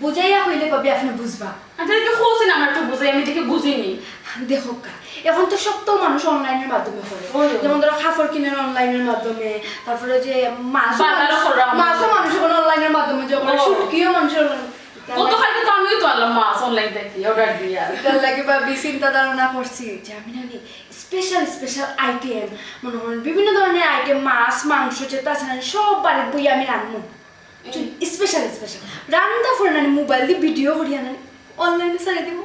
Speaker 2: বুঝাইয়া হইলে ভাবি আপনি বুঝবা
Speaker 4: আপনাদেরকে হোসেন আমার একটু বুঝাই আমি দেখে বুঝিনি
Speaker 2: দেখো কা এখন তো সব তো মানুষ অনলাইনের মাধ্যমে করে যেমন ধরো কাপড় কিনেন অনলাইনের মাধ্যমে তারপরে যে
Speaker 4: বাজারও করা
Speaker 2: মাছও মানুষ এখন অনলাইনের মাধ্যমে যে করে শুটকিও মানুষের
Speaker 4: কত খাইতে তো আমিও তো আনলাম মাছ অনলাইন দেখি অর্ডার দিয়া
Speaker 2: তার লাগে ভাবি চিন্তা ধারণা করছি যে আমি নানি স্পেশাল স্পেশাল আইটেম মনে করেন বিভিন্ন ধরনের আইটেম মাছ মাংস যেটা আছে না সব বাড়ির বই আমি রান্নু স্পেশাল স্পেশাল রান্না করে নানি মোবাইল দিয়ে ভিডিও করিয়া নানি অনলাইনে ছাড়িয়ে দিব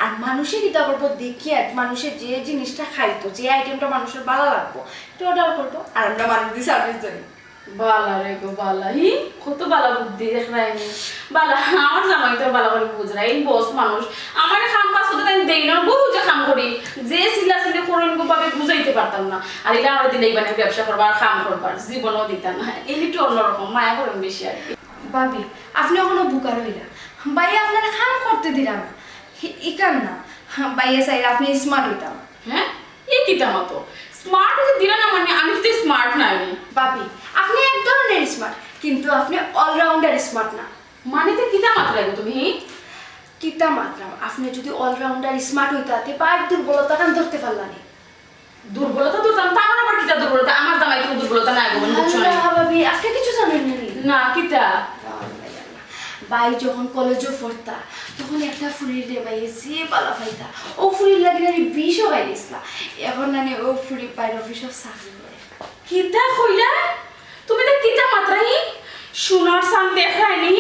Speaker 2: আর মানুষের কিতা করবো দেখিয়া মানুষের যে জিনিসটা খাইতো যে আইটেমটা মানুষের ভালো লাগবো এটা অর্ডার করবো আর আমরা মানুষ দিয়ে সার্ভিস দেবো
Speaker 4: বালা রে গো বালা হি কত বালা বুদ্ধি দেখ রাই আমি বালা আমার জামাই তো বালা করে বুঝ রাই বস মানুষ আমার কাম কাজ করতে তাই দেই না বহু যে কাম করি যে সিলা সিলে করেন গো ভাবে বুঝাইতে পারতাম না আর এটা আমার দিলেই মানে ব্যবসা করবার কাম করবার জীবনও দিতাম না এই একটু অন্যরকম মায়া করেন বেশি আর কি
Speaker 2: ভাবি আপনি এখনো বুকা রইলা ভাইয়া আপনারা কাম করতে দিলাম না ইকান না ভাইয়া চাইলে আপনি স্মার্ট হইতাম
Speaker 4: হ্যাঁ এই কিতা মতো স্মার্ট হতে দিলা না মানে আমি তো স্মার্ট না আমি
Speaker 2: ভাবি আপনি এক ধরনের স্মার্ট কিন্তু আপনি অলরাউন্ডার স্মার্ট না
Speaker 4: মানে তো কিতা মাত্রা লাগো তুমি
Speaker 2: কিতা মাত্রা আপনি যদি অলরাউন্ডার স্মার্ট হইতাতে পার দুর্বলতাটা ধরতে পারলানি
Speaker 4: দুর্বলতা ধরতাম তা আমার আবার কিতা দুর্বলতা আমার জামাই তো দুর্বলতা নাই গো মানে বুঝছো না
Speaker 2: ভাবি আপনি কিছু জানেন
Speaker 4: না কিতা
Speaker 2: ভাই যখন কলেজে পড়তা তখন একটা ফুরির রে ভাই যে পালা ফাইতা ও ফুরির লাগে নানি বিষও গাই দিসলা এখন নানি ও ফুরি পাইর অফিসে চাকরি করে
Speaker 4: কিতা কইলা তুমি তো কিতা মাত্রাই সোনার সান দেখায়নি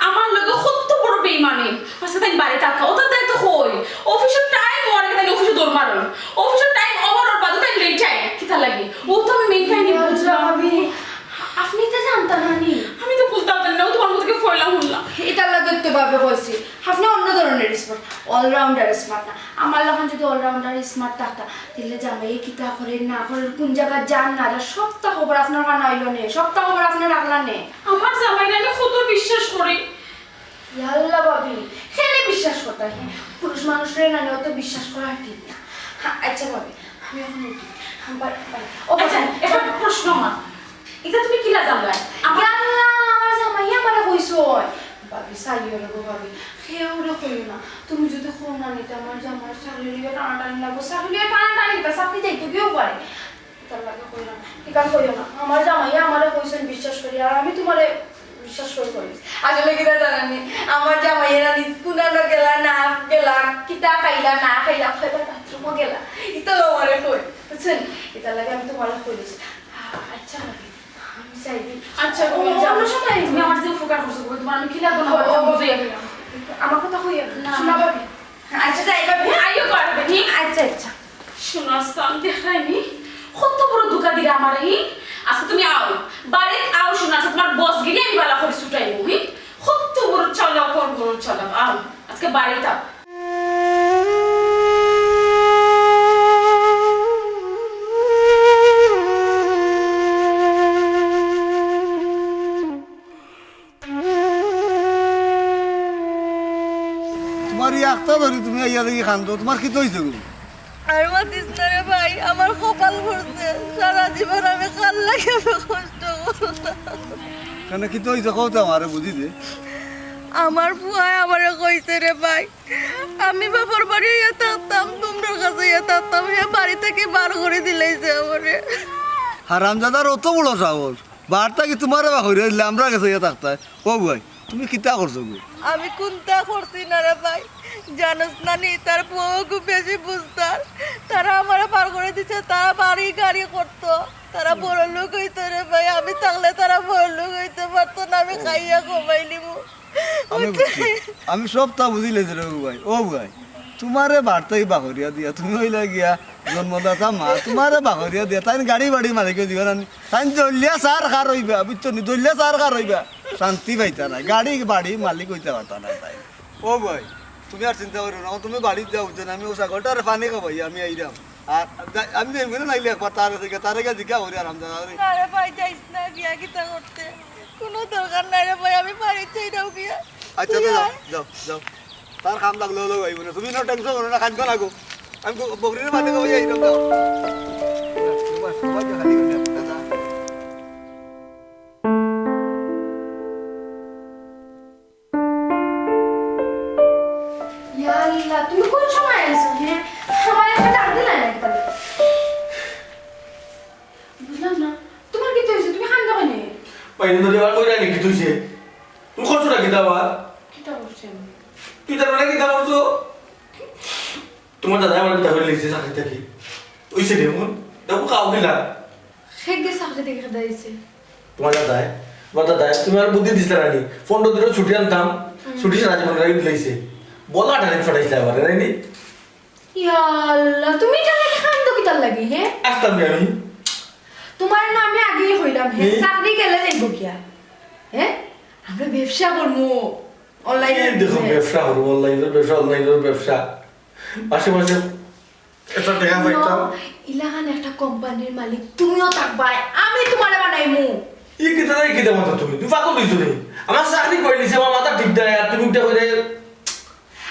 Speaker 4: আমার লগে কত বড় বেইমানি আচ্ছা তাই বাড়ি থাকা ওটা তাই তো কই অফিসের টাইম ওর আগে তাই অফিসে দৌড় মারো অফিসের টাইম ওভার ওর বাদে তাই লেট যায় কিতা লাগে ও তো আমি মেইন কাহিনী বুঝলাম
Speaker 2: ভাবি আপনি তো জানতাম নানি
Speaker 4: আমি তো বলতাম না তোমার মতো ফয়লাম হলাম
Speaker 2: এটা লাগে তো ভাবে কইছি আপনি অন্য ধরনের স্মার্ট অলরাউন্ডার স্মার্ট না আমার যখন যদি অলরাউন্ডার স্মার্ট থাকতা তাহলে জামাই কিতা করে না করে কোন জায়গা যান না সপ্তাহ খবর আপনার কানে আইলো নে সপ্তাহ খবর আপনার রাখলা নে
Speaker 4: আমার জামাইকে আমি কত বিশ্বাস করি
Speaker 2: ইয়াল্লা ভাবি খেলে বিশ্বাস করতে হ্যাঁ পুরুষ মানুষের নানি অত বিশ্বাস করা ঠিক না আচ্ছা ভাবি আমি এখন উঠি
Speaker 4: ও আচ্ছা এটা প্রশ্ন আমার এটা তুমি কিলা জানলা
Speaker 2: ইয়াল্লা আমার জামাই আমারে কইছো ভাবি সাইও লাগো ভাবি কেউ রে কইও না তুমি যদি খো না নিতে আমার জামাই চাকরি লিয়ে টানাটানি লাগবো চাকরি লিয়ে টানাটানি তা চাকরি যাইতে কেউ পারে তার লাগে কইও না একান কইও না আমার জামাই আমারে কইছেন বিশ্বাস করি আর আমি তোমারে বিশ্বাস করে করি আসলে কিটা জানানি আমার জামাইয়েরা কুনানো গেলা না গেলা কিতা খাইলা না খাইলা খাইবা বাথরুমও গেলা এটা আমারে কই বুঝছেন এটা লাগে আমি তোমারে কইছি আচ্ছা আমি চাইবি
Speaker 4: আচ্ছা অন্য সময় তুমি আমার যে উপকার করছো তোমার আমি কিলা দোনা বুঝাই
Speaker 2: আমার কথা কইয়া
Speaker 4: না
Speaker 2: শোনা ভাবি আচ্ছা যাইবা
Speaker 4: আইও করবে নি
Speaker 2: আচ্ছা আচ্ছা
Speaker 4: শোনার সাম দেখাইনি কত বড় ধোকা দিলে আমার হি আচ্ছা তুমি আও বাড়ি আও শোনা আচ্ছা তোমার বস গিয়ে আমি বালা করে ছুটাইবো হি কত বড় চলা কোন বড় চলা আও আজকে বাড়ি যাও
Speaker 6: তোমার এই আখটা ধরি তুমি ইয়া দেখি খান্দো তোমার কি হয়েছে গো
Speaker 5: আর মাতিস না রে ভাই আমার কপাল ভরছে সারা জীবন আমি কাল লাগে কষ্ট
Speaker 6: কেন কি হয়েছে কও তো আমারে বুঝি দে
Speaker 5: আমার ফুয়ায় আমারে কইছে রে ভাই আমি বাবার বাড়ি ইয়ে থাকতাম তোমরা কাছে ইয়ে থাকতাম হে বাড়ি থেকে বার করে দিলাইছে আমারে
Speaker 6: হারামজাদার অত বড় সাহস বারটা কি তোমারে বা হইরে দিলে আমরা গেছে ইয়া থাকতে ও ভাই তুমি কিতা করছো গো
Speaker 5: আমি কোনটা করছি না রে ভাই জানোস না নি তার বউ খুব বেশি বুঝতার তারা আমারে পার করে দিছে তারা বাড়ি গাড়ি করতো তারা বড় লোক হইতো রে ভাই আমি থাকলে তারা বড় লোক হইতে পারতো না আমি খাইয়া কমাই নিবো
Speaker 6: আমি সব তা বুঝিলে রে ভাই ও ভাই তোমারে বার্তাই বাহরিয়া দিয়া তুমি হইলা গিয়া জন্মদাতা মা তোমারে বাহরিয়া দিয়া তাই গাড়ি বাড়ি মালিকে দিবা না তাই দলিয়া সার খার হইবা বুঝছো নি দলিয়া সার খার হইবা শান্তি পাইতা না গাড়ি বাড়ি মালিক হইতে পারতা না তাই ও ভাই তুমি আর চিন্তা করো না তুমি বাড়িতে যাও না আমি ও সাগরটার পানি খাবাই আমি আইরাম আর আমি দেখবো না নাইলে একবার তারে গা জিজ্ঞা করি আরাম দাদা
Speaker 5: আরে ভাই যাইস না বিয়া কিতা করতে কোনো দরকার নাই রে ভাই আমি বাড়ি চাই দাও বিয়া
Speaker 6: আচ্ছা তো যাও যাও যাও তার কাম লাগলো হলো ভাই বলে তুমি না টেনশন করো না কাঁদবা লাগো আমি বকরির মাঠে খাওয়াই আইলাম যাও
Speaker 1: পাইনি ধরে আবার কইরা লিখি তুইছে তুই করছো না কিতা আবার
Speaker 2: কিটা করছেন
Speaker 1: তুই তার মানে কিতা করছো তোমার দাদা আমার কিতা করে লিখছে চাকরি থাকি ওইছে রে মন দেখো খাও গেলা
Speaker 2: সেগে চাকরি থেকে খেদা দিছে
Speaker 1: তোমার দাদা তুমি আর বুদ্ধি দিছিলে রানি 15 দিনের ছুটি আনতাম ছুটি সারা জীবন রাখি দিলাইছে বলা টাইম ছড়াইছিলে আবার রানি
Speaker 2: ইয়া আল্লাহ তুমি জানা খান তো কিটা লাগি হে
Speaker 1: আসতাম নি আমি
Speaker 2: তোমার না আমি আগেই হইলাম হে
Speaker 1: হে?
Speaker 2: চাকরি গেলে যাইব কিয়া হ্যাঁ আমরা ব্যবসা করবো অনলাইনে
Speaker 1: দেখো ব্যবসা হলো অনলাইনের ব্যবসা মাসে মাসে এটা টাকা পাইতাম
Speaker 2: ইলাহান একটা কোম্পানির মালিক তুমিও থাকবা আমি তোমারে বানাইমু
Speaker 1: এই কিতা মাথা তুমি পাগল হইছো নি আমার চাকরি করে নিছে আমার মাথা ঠিক দেয় আর তুমি উঠে করে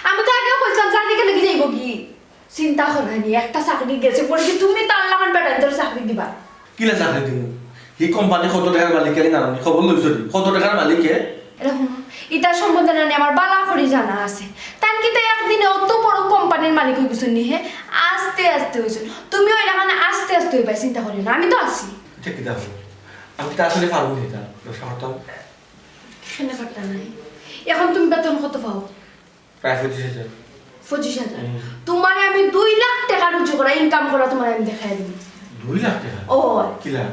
Speaker 2: আমি তো আগেও কইছিলাম চাকরি গেলে কি যাইব কি চিন্তা করানি একটা চাকরি গেছে পরে কি তুমি তার লাগান বেটান তোর চাকরি দিবা
Speaker 1: কিলা চাকরি দিব এই কোম্পানি কত টাকার মালিক কে জানি খবর লইছো নি কত টাকার মালিক কে
Speaker 2: এরকম ইটার সম্বন্ধে জানি আমার বালা করে জানা আছে তান কি তো একদিনে অত বড় কোম্পানির মালিক হয়ে গেছেন নি হে আস্তে আস্তে হয়েছে তুমিও এলাকানে আস্তে আস্তে হইবা চিন্তা করি না আমি তো আছি
Speaker 1: ঠিক কিতা হলো আমি তো আসলে পারবো নি তা ব্যবসা করতাম
Speaker 2: কেন পারতা নাই এখন তুমি বেতন কত পাও
Speaker 1: প্রায় 25,000
Speaker 2: 25,000 তোমারে আমি 2 লাখ টাকা রুজি করা ইনকাম করা তোমারে আমি দেখাই দিব
Speaker 1: 2 লাখ টাকা
Speaker 2: ও
Speaker 1: কিলা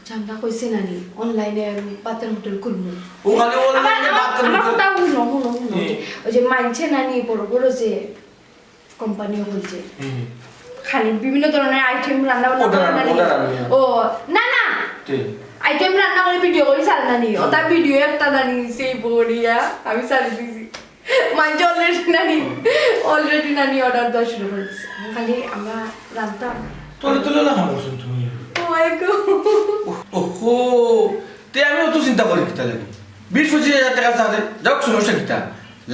Speaker 2: জামনা কইছে নানি অনলাইনে বাতের হোটেল খুলবো
Speaker 1: ও খালি অনলাইনে বাতের
Speaker 2: আমার
Speaker 1: হোটেল?
Speaker 2: কথা শুনো ওই যে মানছে নানি বড় বড় যে কোম্পানি বলছে খালি বিভিন্ন ধরনের আইটেম রান্না বান্না
Speaker 1: ওটা
Speaker 2: করে নানি
Speaker 1: ওটা রান্না।
Speaker 2: ও না না
Speaker 1: ঠিক
Speaker 2: আইটেম রান্না করে ভিডিও করে চাল নানি ওটা ভিডিও একটা নানি সেই বড়িয়া আমি চালিয়ে দিছি মানছে অলরেডি নানি অর্ডার দেওয়া শুরু করে দিছে খালি আমরা রান্তাম
Speaker 1: তুলে না হামছুন তুমি
Speaker 2: ও মাই গড
Speaker 1: ওহো তে আমি অত চিন্তা করি কিতা লাগে 20-25,000 টাকা চাকরি যাও সমস্যা কিতা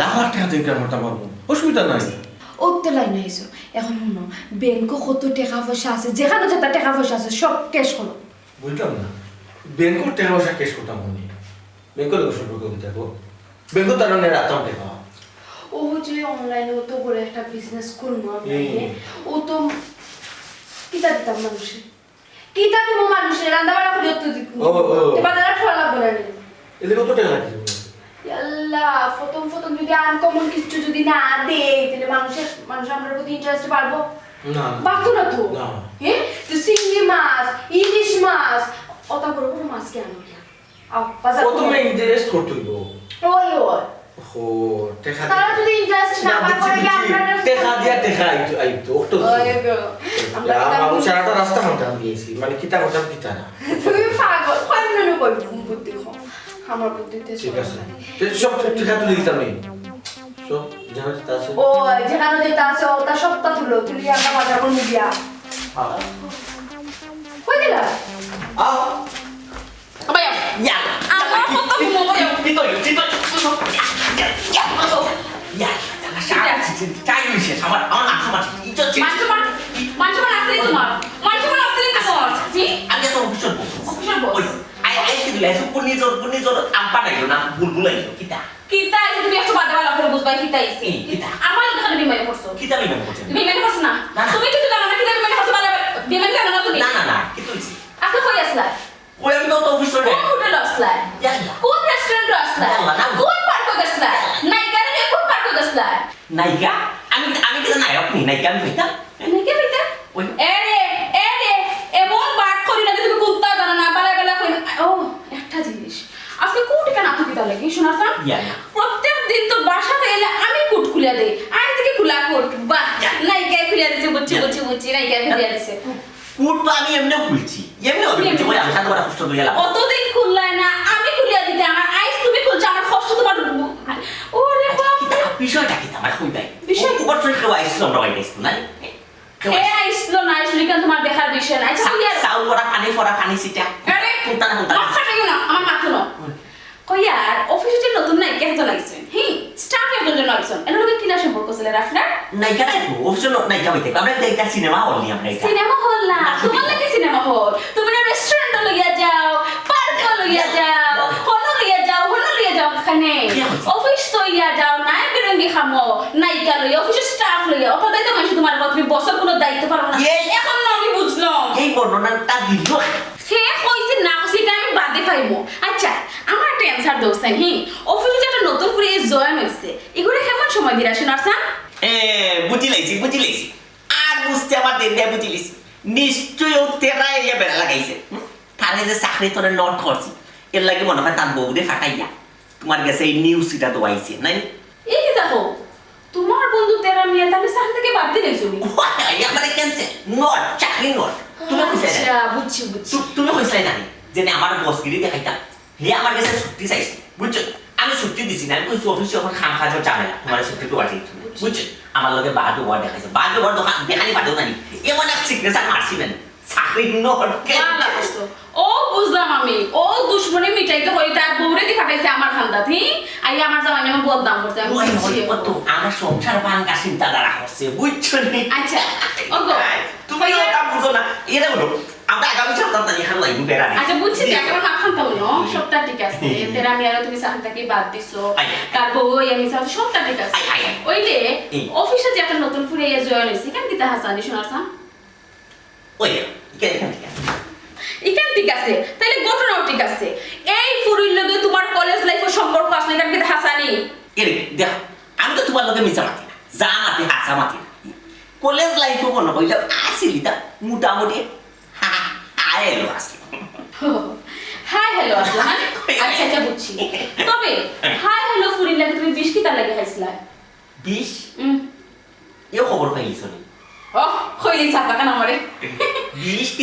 Speaker 1: লাখ লাখ টাকা ইনকাম করতে পারবো অসুবিধা নাই
Speaker 2: ওতে লাইন আইসো এখন শুনো ব্যাংকও কত টাকা পয়সা আছে যেখানে যেটা টাকা পয়সা আছে সব ক্যাশ করো
Speaker 1: বুঝলাম না ব্যাংকের টাকা পয়সা ক্যাশ করতাম মনে ব্যাংকের লোক সম্পর্ক কিতা গো ব্যাংকের তার না রাতাম টাকা
Speaker 2: ও যে অনলাইনে ও তো বড় একটা বিজনেস করবো ও তো কিতা দিতাম মানুষের কিতা দিব মানুষের রান্না বাড়া করে তো দিব এবার তারা ঠোলা লাগবে না
Speaker 1: এলে কত টাকা লাগছে
Speaker 2: আল্লাহ প্রথম যদি আনকমন কিছু যদি না দে তাহলে মানুষ আমার প্রতি ইন্টারেস্ট পারবো
Speaker 1: না
Speaker 2: বাড়তো না তো
Speaker 1: না।
Speaker 2: হ্যাঁ তো চিংড়ি মাছ ইলিশ মাছ অত বড় বড় মাছ কে আনো বাজার
Speaker 1: প্রথমে ইন্টারেস্ট করতেইব
Speaker 2: ওই
Speaker 1: ও টাকা
Speaker 2: তারা যদি ইন্টারেস্ট না পায় করে কি আপনারা
Speaker 1: টাকা দিয়া টাকা আইতো অটো
Speaker 2: ওই গো আমরা
Speaker 1: আমি সারাটা রাস্তা হাঁটতাম দিয়েছি মানে কিতা করতাম কিতা না
Speaker 2: তুমি পাগল কই না কই বুদ্ধি খাও আমার বুদ্ধিতে
Speaker 1: ঠিক আছে সব টাকা তুলে দিতাম নেই সব জানা যেটা আছে
Speaker 2: ও যেখানে যেটা আছে ওটা সবটা তুলি আমরা বাজার করে দিয়া কই দিলা
Speaker 1: আও
Speaker 4: ভাইয়া
Speaker 3: ইয়া
Speaker 4: আমার কথা শুনো ভাইয়া
Speaker 3: আমার নাম সমাজ ইজ্জত
Speaker 4: মানুষ আসলেই তোমার জি
Speaker 3: আমি তো অফিসার
Speaker 4: অফিসার বস
Speaker 3: আইসি দিলে পুনিজর আম্পা নাইলো না বুলবুল আইলো কিতা
Speaker 4: কিতা আইছে তুমি একটু বাদে বালা করে বুঝবাই কিতা আইছে
Speaker 3: কিতা?
Speaker 4: আমার ওখানে বিমানে করছো
Speaker 3: কিতা বিমান করছেন
Speaker 4: বিমানে করছ না
Speaker 3: না, না।
Speaker 4: তুমি কিন্তু জানো না কিতা বিমানে করছো বালা বিমানে জানো না তুমি
Speaker 3: না কি তুইছি
Speaker 4: আপনি কই আসলা
Speaker 3: ওই আমি তো অফিসার
Speaker 4: কোন হোটেল আসলা
Speaker 3: ইয়াল্লা
Speaker 4: কোন রেস্টুরেন্ট আসলা
Speaker 3: ইয়াল্লা, না।
Speaker 4: কোন পার্ক গেছলা নাইকারে কোন পার্ক গেছলা
Speaker 3: নাইকা আমি কিতা নায়ক নি নাইকা আমি কইতা
Speaker 4: নাইকা কইতা
Speaker 3: ওই
Speaker 4: এরে এমন বাট করি না যে তুমি কুত্তা জানো না বালা বালা কই ও একটা জিনিস আজকে কোটি কেন আপনি কিতা লাগি শোনাছ
Speaker 3: ইয়া
Speaker 4: প্রত্যেক দিন তো বাসাতে এলে আমি কুট খুলে দেই আজ থেকে খোলা কোট বাহ নাইকা খুলে দিছে বুঝছি নাইকা খুলে দিছে
Speaker 3: কুট তো আমি এমনিও খুলছি এমনিও খুলছি ওই আমি সাথে বড় কষ্ট হয়ে গেলাম
Speaker 4: অতদিন খুললাই না আমি খুলিয়া দিতে আমার আইস তুমি খুলছো আমার কষ্ট তোমার ওরে বাপ
Speaker 3: কিতা বিষয়টা কিতা আমার কই ভাই
Speaker 4: বিষয় কি?
Speaker 3: কুবার ট্রেন কেউ আইছিল আমরা বাইরে আইছিল না
Speaker 4: হে আইসলো না আইসলো কেন তোমার দেখার বিষয় না আচ্ছা খুলিয়া
Speaker 3: চাউল পড়া পানি সিটা
Speaker 4: আরে
Speaker 3: কুটা না কুটা
Speaker 4: মাথা খাইও না আমার মাথা না কইয়ার অফিসে যে নতুন নাই কে একজন আইছেন হি স্টাফ একজন জন আইছেন এর লগে কিনা সম্পর্ক ছিল আপনার
Speaker 3: নাইকা নাই অবশ্য নাইকা হইতে আমরা একটা সিনেমা হল নি আমরা এটা
Speaker 4: সিনেমা হল না তোমার লাগে সিনেমা হল তুমি না রেস্টুরেন্ট লইয়া যাও পার্ক লইয়া যাও হল লইয়া যাও খানে অফিস তো ইয়া যাও নাই বিরঙ্গি খামো নাইকা লইয়া অফিসের স্টাফ লইয়া অতটাই তো মাইছে তোমার কথা তুমি বছর কোনো দায়িত্ব পারো না এখন না আমি বুঝলাম
Speaker 3: এই বর্ণনাটা দিল
Speaker 4: সে কইছে না সেটা আমি বাদে পাইবো দোস্তান হি অফিসে যে একটা নতুন করে জয়েন হইছে এগুলো কেমন সময় দিরা শোনার সান
Speaker 3: বুঝি লাইছি আর বুঝতে আমার দেন দেয়া বুঝি লাইছি নিশ্চয়ই ও তেরা এরিয়া বেড়া লাগাইছে তারে যে চাকরি তোরে লট করছি এর লাগে মনে হয় তার বউরে ফাটাইয়া তোমার কাছে এই নিউজটা দোয়াইছে নাই
Speaker 4: এই কি দেখো তোমার বন্ধু তেরা মিয়া তাহলে সান থেকে বাদ দিলে তুমি
Speaker 3: মানে ক্যান্সেল নট চাকরি নট তুমি কইছ
Speaker 4: আচ্ছা বুঝছি
Speaker 3: তুমি কইছ না যে আমার বসগিরি দেখাইতা হে আমার কাছে ছুটি চাইছে বুঝছো আমি ছুটি দিছি না আমি কইছি অফিসে এখন খাম খাজর ঝামেলা তোমার ছুটি তো আছে বুঝছো আমার লগে বাদ ওয়ার দেখাইছে বাদ ওয়ার দোকান দেখানি বাদ জানি এমন এক সিগনেচার মারছিলেন চাকরি নট
Speaker 4: ও বুঝলাম আমি ও দুশ্মনী মিটাইতে হই তার বউরে দি ফাটাইছে আমার খান্দাত হি আই আমার জামাই নামে বদনাম করতে আমি বুঝছি
Speaker 3: কত আমার সংসার ভাঙা চিন্তা দ্বারা হচ্ছে বুঝছো নি
Speaker 4: আচ্ছা ওগো
Speaker 3: তুমি ওটা বুঝো না এরা হলো আমরা আগামী সপ্তাহ তাই এখানে লাইন বেরা নাই
Speaker 4: আচ্ছা বুঝছি যে আমার মাথান তাও না সবটা ঠিক আছে তেরা আমি আর তুমি সান থেকে বাদ দিছো তার বউ আমি সব সবটা ঠিক আছে ওইলে অফিসে যে একটা নতুন ফুরে জয়েন হইছে কেন দিতা হাসানি শোনাছা
Speaker 3: ওই কেন
Speaker 4: ইকান ঠিক আছে তাহলে ঘটনাও ঠিক আছে এই ফুরির লগে তোমার কলেজ লাইফের সম্পর্ক আছে না কেন হাসানি
Speaker 3: এরে দেখ আমি তো তোমার লগে মিছা মাতি না যা মাতি হাসা মাতি কলেজ লাইফও মনে হইলে আসিলি তা মোটামুটি হাই হ্যালো আসলি
Speaker 4: হাই হ্যালো আসলে আচ্ছা আচ্ছা বুঝছি তবে হাই হ্যালো ফুরির লাগে তুমি বিশ কিতা লাগে খাইছিলা
Speaker 3: 20 এও খবর পাইলিছ নি
Speaker 4: ও কইলি ছাতা কেন আমারে
Speaker 3: 20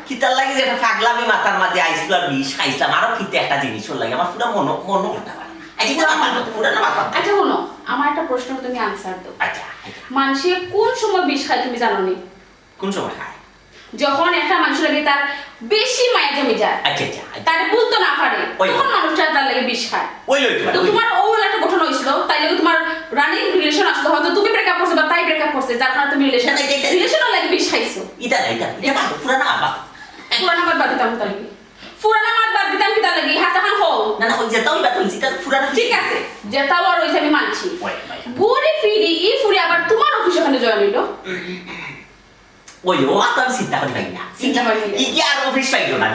Speaker 3: কিতা লাগে যেটা পাগলামি মাথার মাঝে আইছিল আর 20 খাইছিলাম আরো কিতে একটা জিনিস লাগে আমার পুরো মন করতে পারে
Speaker 4: আচ্ছা শোনো আমার একটা প্রশ্ন তুমি আনসার দাও
Speaker 3: আচ্ছা
Speaker 4: মানুষে কোন সময় বিষ খায় তুমি জানো নি
Speaker 3: কোন সময় খায়
Speaker 4: যখন একটা মানুষ লাগে তার বেশি মায়া জমে যায়
Speaker 3: আচ্ছা আচ্ছা
Speaker 4: তার বলতে না পারে তখন মানুষটা তার লাগে বিষ খায় তো তোমার ওই একটা ঘটনা হয়েছিল তাই লাগে তোমার রানিং রিলেশন আসলো হয়তো তুমি ব্রেকআপ করছো বা তাই ব্রেকআপ করছে যার কারণে তুমি রিলেশনের লাগে বিষ খাইছো
Speaker 3: এটা পুরানা আবার
Speaker 4: পুরানা বাদ দিতাম তার লাগে পুরানা বাদ দিতাম কি তার লাগে হাতা খান হও
Speaker 3: না না যেটাও বাদ হইছে তার পুরানা
Speaker 4: ঠিক আছে যেটাও আর হইছে আমি মানছি ঘুরে ফিরি এই ফুরি আবার তোমার অফিসে ওখানে জয়েন হইলো
Speaker 3: ওই ও তো আমি চিন্তা করি না
Speaker 4: চিন্তা করি
Speaker 3: কি আর অফিস পাইলো না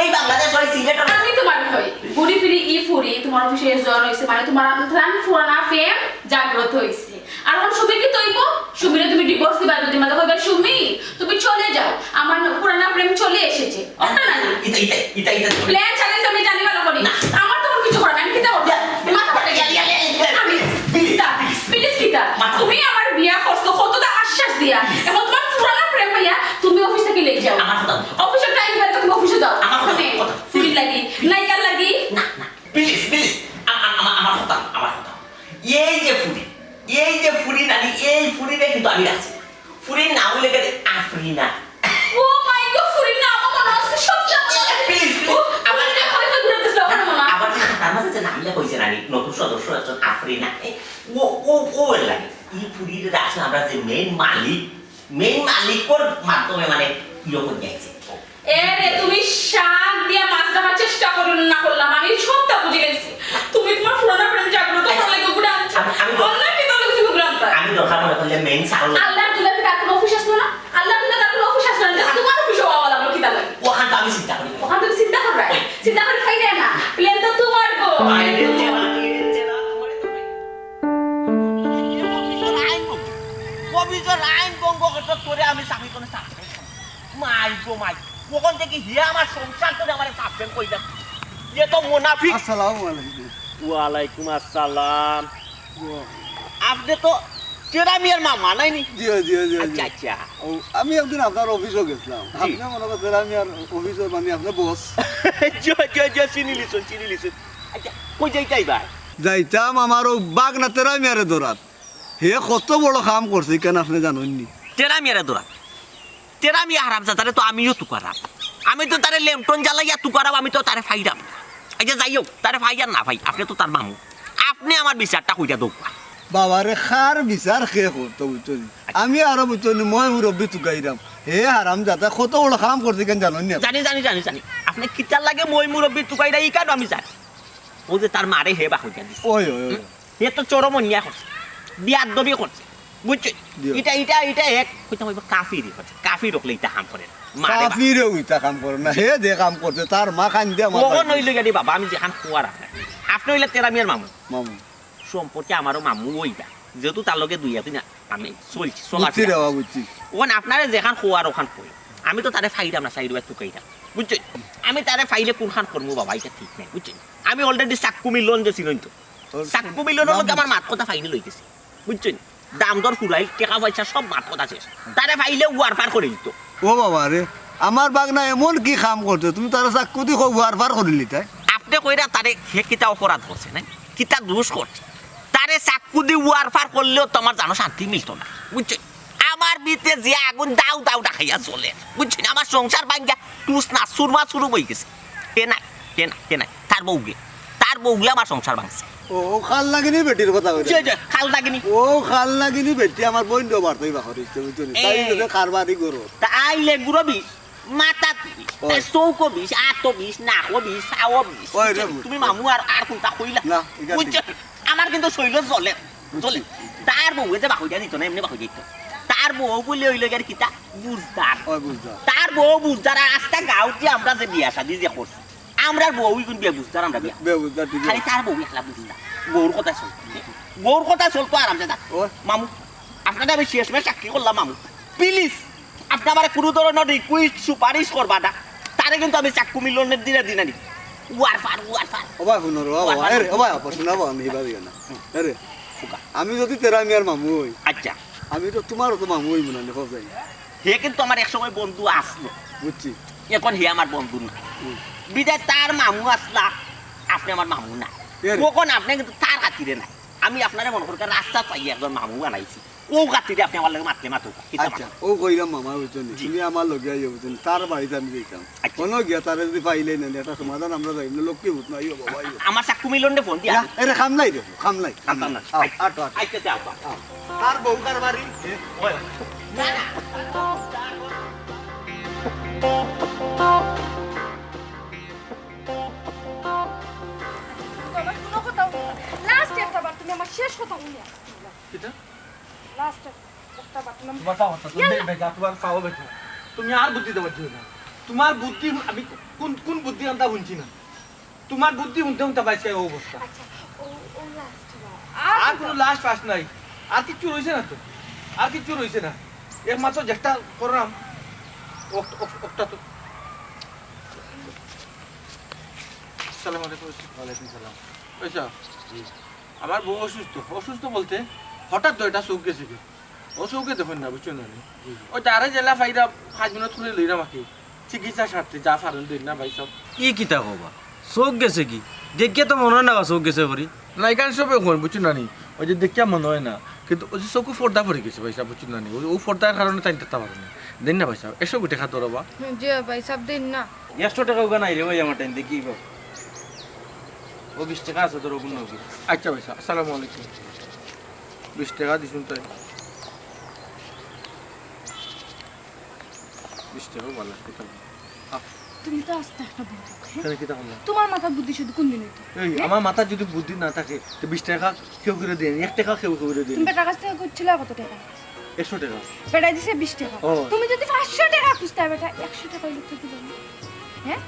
Speaker 3: এই বাংলাদেশ ওই সিলেট
Speaker 4: আমি তোমার কই ঘুরে ফিরি ই ফুরি তোমার অফিসে জয়েন হইছে মানে তোমার প্রাণ পুরানা ফেম জাগ্রত হইছে আর এখন সুমি কি তৈব সুমিরে তুমি ডিভোর্স দিবা যদি মাথা কইবা সুমি তুমি চলে যাও আমার পুরানা প্রেম চলে এসেছে ওটা না
Speaker 3: এটা
Speaker 4: প্ল্যান চালাইছে আমি জানি ভালো করি আমার তো কোনো কিছু করা নাই আমি কিতা করব মাথা ফাটে গেল আমি প্লিজ কিতা তুমি আমার বিয়া করছো কতটা আশ্বাস দিয়া এখন তোমার পুরানা প্রেম ভাইয়া তুমি অফিস থেকে লেগে যাও অফিসের টাইম হলে তুমি অফিসে যাও ওখানে ফুরি লাগি নাইকার লাগি
Speaker 3: না না প্লিজ আমার কথা এই যে ফুরি নানি এই ফুরিরে কিন্তু আমি রাখছি ফুরির নাম লেগে আফরিনা
Speaker 4: ও মাই গড ফুরির নাম মনে হচ্ছে সত্যি
Speaker 3: প্লিজ
Speaker 4: আমার এখন তো ঘুরতে যাও না মনে
Speaker 3: আবার তার মাঝে যে নামলে কইছে নানি নতুন সদস্য একজন আফরিনা ও লাগে এই ফুরির রাখছে আমরা যে মেইন মালিকর মাধ্যমে মানে ইরকম যাইছে
Speaker 4: এরে তুমি শাক দিয়া মাছ ধরার চেষ্টা করো না করলাম আমি সবটা বুঝে গেছি তুমি তোমার পুরানা প্রেম জাগ্রত করার লাগি গুড়া আনছো আল্লাহ কি তোর কিছু গুড়া আনতা
Speaker 3: আমি দরকার মনে করলে মেইন সারল
Speaker 4: আল্লাহর দুলা থেকে কোনো অফিস আসলো না আল্লাহর দুলা তার কোনো অফিস আসলো না তোমার অফিসে হওয়া লাগলো কি তা লাগে
Speaker 3: ওখান তো আমি চিন্তা করি
Speaker 4: ওখান তুমি চিন্তা করবে চিন্তা করে ফাইদা না প্ল্যান তো তোমার গো
Speaker 3: অফিসের আইন ভঙ্গ করতে তোরে আমি চাকরি করে চাকরি মাই ওখান থেকে হিয়া আমার সংসার করে আমার সাসপেন্ড করে দেন ये तो मुनाफिक
Speaker 6: আসসালামু আলাইকুম
Speaker 3: वालेकुम अस्सलाम आपने तो तेरा मियार मामा नहीं नी
Speaker 6: জি জি জি
Speaker 3: अच्छा अच्छा
Speaker 6: ও, আমি একদিন আপনার অফিসে গেছিলাম আপনি মনে করছেন আমি আর অফিসে মানে আপনার বস
Speaker 3: जो চিনি লিসন अच्छा কই যাইতাই ভাই
Speaker 6: যাইতাম আমার ও বাঘ না তেরা মেয়ারে দৌড়াত হে কত বড় কাম করছে কেন আপনি জানেননি
Speaker 3: तेरा मियार দোরা तेरा मिया হারামজাদারে তো আমিও তুকারাম আমি তো তারে লেমটন জ্বালাইয়া তুকারাম আমি তো তারে ফাইরাম আচ্ছা যাই হোক তারে ফাইয়ার না ভাই আপনি তো তার মামু আপনি আমার বিচারটা কইরা দোকা
Speaker 6: বাবারে খার বিচার খেয়ে করতো বুঝলি আমি আরো বুঝলি মই মুরব্বী তুকাইরাম হে হারাম যাতে কত বড় কাম করছে কেন জানেননি
Speaker 3: জানি আপনি কিতার লাগে মই মুরব্বী তুকাইরা ই কারণ আমি জানি ও যে তার মারে হে বা হইয়া দিছে
Speaker 6: ওই ওই ওই
Speaker 3: হে তো চরমনিয়া করছে বিয়ার দবি করছে বুঝছো
Speaker 6: দিও।
Speaker 3: এটা এক কইতাম হইব কাফি রকলে এটা কাম করে না মারে
Speaker 6: কাফিরে উইতা কাম করে না হে যে কাম করছে তার মা খান দিয়ে আমার
Speaker 3: কখন হইলে গেলি বাবা আমি যেখান খোয়া রাখা আপনি হইলে তেরা মিয়ার মামু
Speaker 6: মামু
Speaker 3: সম্পর্কে আমারও মামু ওইটা যেহেতু তার লগে দুই তিন আমি চলছি
Speaker 6: বুঝছি রে বাবা বুঝছি
Speaker 3: ওখান আপনারে যেখান খোয়ার ওখান কই আমি তো তারে ফাইলাম না সাইড একটু কইটা বুঝছো আমি তারে ফাইলে কোনখান করবো বাবা এটা ঠিক নাই বুঝছো আমি অলরেডি চাক্কু মিলন যে ছিলেন তো চাক্কু মিলনের লগে আমার মাত কথা ফাইলে লই গেছে বুঝছো দাম দর ফুরাই টাকা পয়সা সব মাত কথা শেষ তারে ফাইলে ওয়ার পার করে দিত
Speaker 6: ও বাবা রে আমার বাগনা এমন কি কাম করছে তুমি তার চাকুতি ওয়ার পার করিলি তাই
Speaker 3: আপনি কইরা তারে হে কিতা অপরাধ করছে না কিতা দোষ করছে তারে চাক্কু দিয়ে ওয়ার পার করলেও তোমার জানো শান্তি মিলতো না বুঝছো আমার বিতে যে আগুন দাউ দাউ দেখাইয়া চলে বুঝছেন আমার সংসার ভাঙ্গা টুস না সুরমা শুরু হয়ে গেছে কে নাই তার বউগুলা আমার সংসার ভাঙছে
Speaker 6: ও খাল লাগিনি বেটির কথা কইছে
Speaker 3: খাল লাগিনি
Speaker 6: ও খাল লাগিনি বেটি আমার বন্ধু বার্তাই বা করিছে বুঝছেন তাই যদি কারবারি করো
Speaker 3: তা আইলে গুড়ো বিষ মাথা
Speaker 6: ওই।
Speaker 3: চৌকো বিষ আতো বিষ নাকো বিষ চাও বিষ
Speaker 6: ওই রে
Speaker 3: তুমি মামু আর কোনটা কইলা
Speaker 6: না, এটা
Speaker 3: বুঝছো আমার কিন্তু শৈল জ্বলে তার বউ যে বাহুইয়া দিত না এমনি বাহুই দিত তার বউ বলে হইল গের কিতা বুঝদার
Speaker 6: ওই বুঝছো
Speaker 3: তার বউ বুঝদার আস্তা গাঁওতে আমরা যে বিয়া শাদি যে করছি আমরা বউ কোন বিয়া বুঝদার আমরা বিয়া
Speaker 6: বে বুঝছো ঠিক
Speaker 3: খালি তার বউ একলা বুঝদার বউর কথা চলতো আরামসে থাক
Speaker 6: ওই।
Speaker 3: মামু আপনাদের আমি শেষ মেশ চাকরি করলাম মামু প্লিজ আপনি আমার কোনো ধরনের রিকুইস্ট সুপারিশ করবা না তারে কিন্তু আমি চাকু মিলনের দিনে দিনে ওয়ার ফার
Speaker 6: ও ভাই শুনো রে বাবা আরে ও ভাই আপন শোনাবো আমি হিবা দিও না আরে আমি যদি তেরা মিয়ার মামু হই
Speaker 3: আচ্ছা
Speaker 6: আমি তো তোমারও তো মামু হই মনে হয় যাই
Speaker 3: হে কিন্তু আমার একসময় বন্ধু আসলো
Speaker 6: বুঝছি
Speaker 3: এখন হে আমার বন্ধু না বিদায় তার মামু আসলা আপনি আমার মামু না
Speaker 6: এরে।
Speaker 3: কখন আপনি কিন্তু তার খাতিরে নাই আমি আপনারে মনে করি রাস্তা পাই একজন মামু বানাইছি ও খাতিরে আপনি আমার লাগে মাতলে
Speaker 6: আচ্ছা ও কইলাম মামা বুঝছেন তুমি আমার লগে আইও বুঝছেন তার বাড়িতে আমি যাইতাম
Speaker 3: আচ্ছা।
Speaker 6: কোনো গিয়া তারে যদি পাইলে না একটা সমাধান আমরা যাইম না লক্ষ্মী ভূত না আইও বাবা আইও
Speaker 3: আমার চাকু মিলনে ফোন দিয়া
Speaker 6: আরে খামলাই দেখো খামলাই
Speaker 3: খামলাই না।
Speaker 6: আটো আটো
Speaker 3: আইতে যাও
Speaker 6: তার বউ কার বাড়ি
Speaker 3: না না
Speaker 2: আমার কোনো কথা লাস্ট একটা বার তুমি আমার শেষ কথা বলিয়া
Speaker 1: কিটা
Speaker 2: লাস্ট একটা বার তুমি
Speaker 1: তোমার পাও তুমি বেগা তোমার পাও বেগা তুমি আর বুদ্ধি দেওয়ার জন্য না তোমার বুদ্ধি আমি কোন বুদ্ধি আনতা শুনছি না তোমার বুদ্ধি শুনতে পাইছে এই অবস্থা
Speaker 2: আচ্ছা ও লাস্ট
Speaker 1: আর কোনো লাস্ট ফাস্ট নাই আর কিছু রয়েছে না তো আর কিছু রয়েছে না একমাত্র যেটা করলাম ওটা তো সালাম আলাইকুম ওয়ালাইকুম সালাম পয়সা আমার বউ অসুস্থ বলতে হঠাৎ তো এটা চৌক গেছে কি ও চৌকে দেখুন না বুঝছো না ওই তারা জেলা ফাইদা 5 মিনিট খুলে লইরা মাকে চিকিৎসা স্বার্থে যা ফারুন দিন না ভাই সব
Speaker 7: ই কিতা কবা চোখ গেছে কি দেখিয়ে তো মনে হয় না চোখ গেছে করি
Speaker 1: না এখানে সবে কোন বুঝছো না ওই যে দেখিয়া মনে হয় না কিন্তু ওই যে চকু পর্দা পড়ে গেছে ভাই সাহেব বুঝছো না ও পর্দার কারণে তাই দেখতে পারে না দেন না ভাই সাহেব এসব দেখা তো রবা
Speaker 2: যে ভাই সব দিন না
Speaker 7: 100 টাকা ওখানে আইলে ওই আমার টাইম দেখি ও 20 টাকা আছে তোর ওগুলো
Speaker 1: আচ্ছা ভাই সাহেব আসসালামু আলাইকুম 20 টাকা দিছুন তাই 20 টাকা ভালো কথা
Speaker 2: তুমি তো আস্তে একটা বন্ধু
Speaker 1: কেন কিতা করলাম
Speaker 2: তোমার মাথার বুদ্ধি শুধু কোন দিন হইতো
Speaker 1: এই আমার মাথা যদি বুদ্ধি না থাকে তো 20 টাকা কেউ করে দেন 1 টাকা কেউ করে দেন
Speaker 2: তুমি বেটার কাছ থেকে করছিলে কত টাকা
Speaker 1: 100 টাকা
Speaker 2: বেটাই দিছে 20 টাকা
Speaker 1: ও।
Speaker 2: তুমি যদি 500 টাকা খুঁজতে বেটা 100 টাকা লিখতে দিবে না হ্যাঁ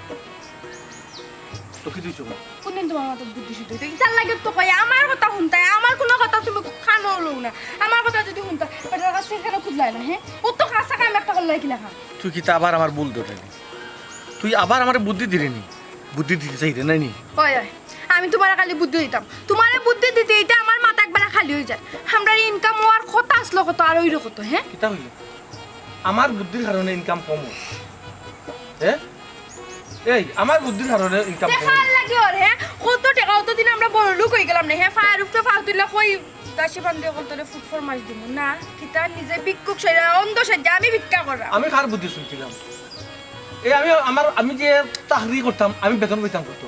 Speaker 1: তো কি দিছো
Speaker 2: কোন দিন তোমার মাথার বুদ্ধি শুধু হইতো তার লাগে তো কই আমার কথা শুনতাই আমার কোনো কথা তুমি খানো লও না আমার কথা যদি শুনতা বেটার কাছ থেকে কেন খুঁজলাই না হ্যাঁ ও তো কাঁচা কাম একটা করলে কি লেখা
Speaker 1: তুই কি তা আবার আমার ভুল ধরলি তুই আবার আমার বুদ্ধি দিলি নি বুদ্ধি দিতে চাইতে নাই নি
Speaker 2: ওই ওই আমি তোমার খালি বুদ্ধি দিতাম তোমার বুদ্ধি দিতে এটা আমার মাথা একবার খালি হয়ে যায় আমরা ইনকাম হওয়ার কথা আসলো কত আর ওইরকম কত হ্যাঁ
Speaker 1: কিতা হইল আমার বুদ্ধির কারণে ইনকাম কম হ্যাঁ এই আমার বুদ্ধির কারণে ইনকাম কম
Speaker 2: দেখার লাগে ওর হ্যাঁ কত টাকা অত দিন আমরা বড় লোক হয়ে গেলাম না হ্যাঁ ফায়ার উফতে ফাউতুল্লা কই দাসি বান্ধে কতরে ফুট ফরমাইশ দিব না কিতা নিজে ভিক্ষুক সেরা অন্ধ সেজা আমি ভিক্ষা করা
Speaker 1: আমি কার বুদ্ধি শুনছিলাম এই আমি যে চাকরি করতাম আমি বেতন পাইতাম কত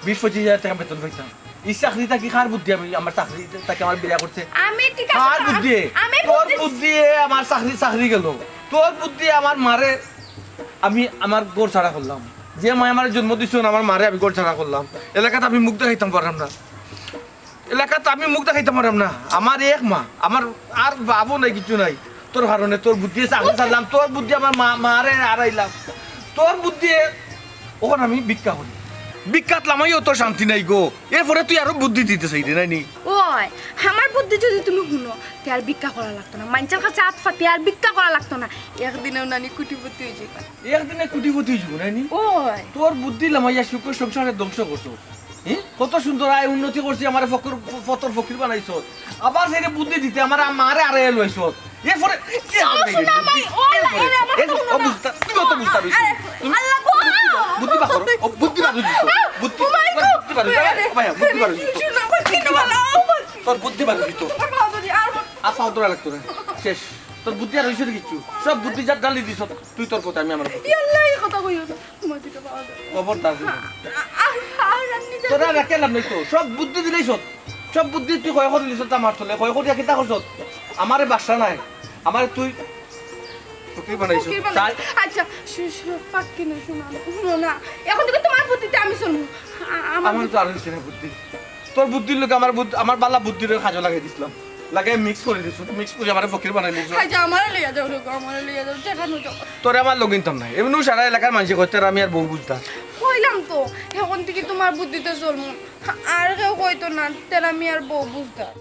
Speaker 1: 20-25 হাজার টাকা বেতন পাইতাম এই চাকরিটা কি কার বুদ্ধি আমি আমার চাকরি তাকে আমার বিয়া করছে
Speaker 2: আমি ঠিক
Speaker 1: কার
Speaker 2: আছে
Speaker 1: বুদ্ধি
Speaker 2: আমি
Speaker 1: তোর বুদ্ধি আমার চাকরি গেল তোর বুদ্ধি আমার মারে আমি আমার গোড় ছাড়া করলাম যে মা আমার জন্ম দিছ আমার মারে আমি গোড় ছাড়া করলাম এলাকাতে আমি মুখ দেখাইতাম পারলাম না এলাকাতে আমি মুখ দেখাইতে পারলাম না আমার এক মা আমার আর বাবু নাই কিছু নাই তোর কারণে তোর বুদ্ধি চাকরি চাললাম তোর বুদ্ধি আমার মারে আড়াইলাম তোর বুদ্ধি ওখানে আমি ভিক্ষা করি ভিক্ষাতলাম তোর শান্তি নাই গো এরপরে তুই আরো বুদ্ধি দিতে চাই রে নাইনি
Speaker 2: ওই আমার বুদ্ধি যদি তুমি শুনো তে আর ভিক্ষা করা লাগতো না মানুষের কাছে হাত ফাটি আর ভিক্ষা করা লাগতো না একদিনেও নানি কুটিপতি হয়ে যাবে
Speaker 1: একদিনে কুটিপতি হয়ে যাবো নাইনি
Speaker 2: ওই
Speaker 1: তোর বুদ্ধি লামাইয়া সুখ সংসারে ধ্বংস করছো কত সুন্দর আয় উন্নতি করছি আমার ফতর ফকির বানাইছ আবার সেই বুদ্ধি দিতে আমার মারে আরে লইছ এরপরে বুদ্ধি বাকর বুদ্ধি বাকর বুদ্ধি তোর বুদ্ধি বাকর দিত আর পাও তোরা লাগতো না শেষ তোর বুদ্ধি আর হইছে কিছু সব বুদ্ধি যা ডালি দিছ তুই তোর কথা আমি আমার
Speaker 2: কথা কইও না তোমার দিতে পাওয়া যায়
Speaker 1: খবরদার তোরা রাখে লাভ নাই তো সব বুদ্ধি দিলেই সব বুদ্ধি তুই কয় করে দিছ আমার থলে কয় করে কিতা করছ আমারে বাসা নাই আমারে তুই ফকির বানাইছ
Speaker 2: আচ্ছা ফাক্কি না শুনো না এখন থেকে তোমার বুদ্ধিতে আমি শুনবো
Speaker 1: আমার তো আর হইছে না বুদ্ধি তোর বুদ্ধির লোক আমার বালা বুদ্ধির কাজে লাগাই দিছিলাম লাগাই মিক্স করে দিছ মিক্স করে আমারে ফকির বানাই দিছ
Speaker 2: আচ্ছা আমার লইয়া যাও লোক আমার লইয়া যাও যেখানে যাও
Speaker 1: তোরে আমার লগিনতাম নাই এমনি সারা এলাকার মানুষ কইতে আমি আর বউ বুঝতাম
Speaker 2: কইলাম তো এখন থেকে তোমার বুদ্ধিতে চলমু আর কেউ কইতো না তেরা আমি আর বউ বুঝতাম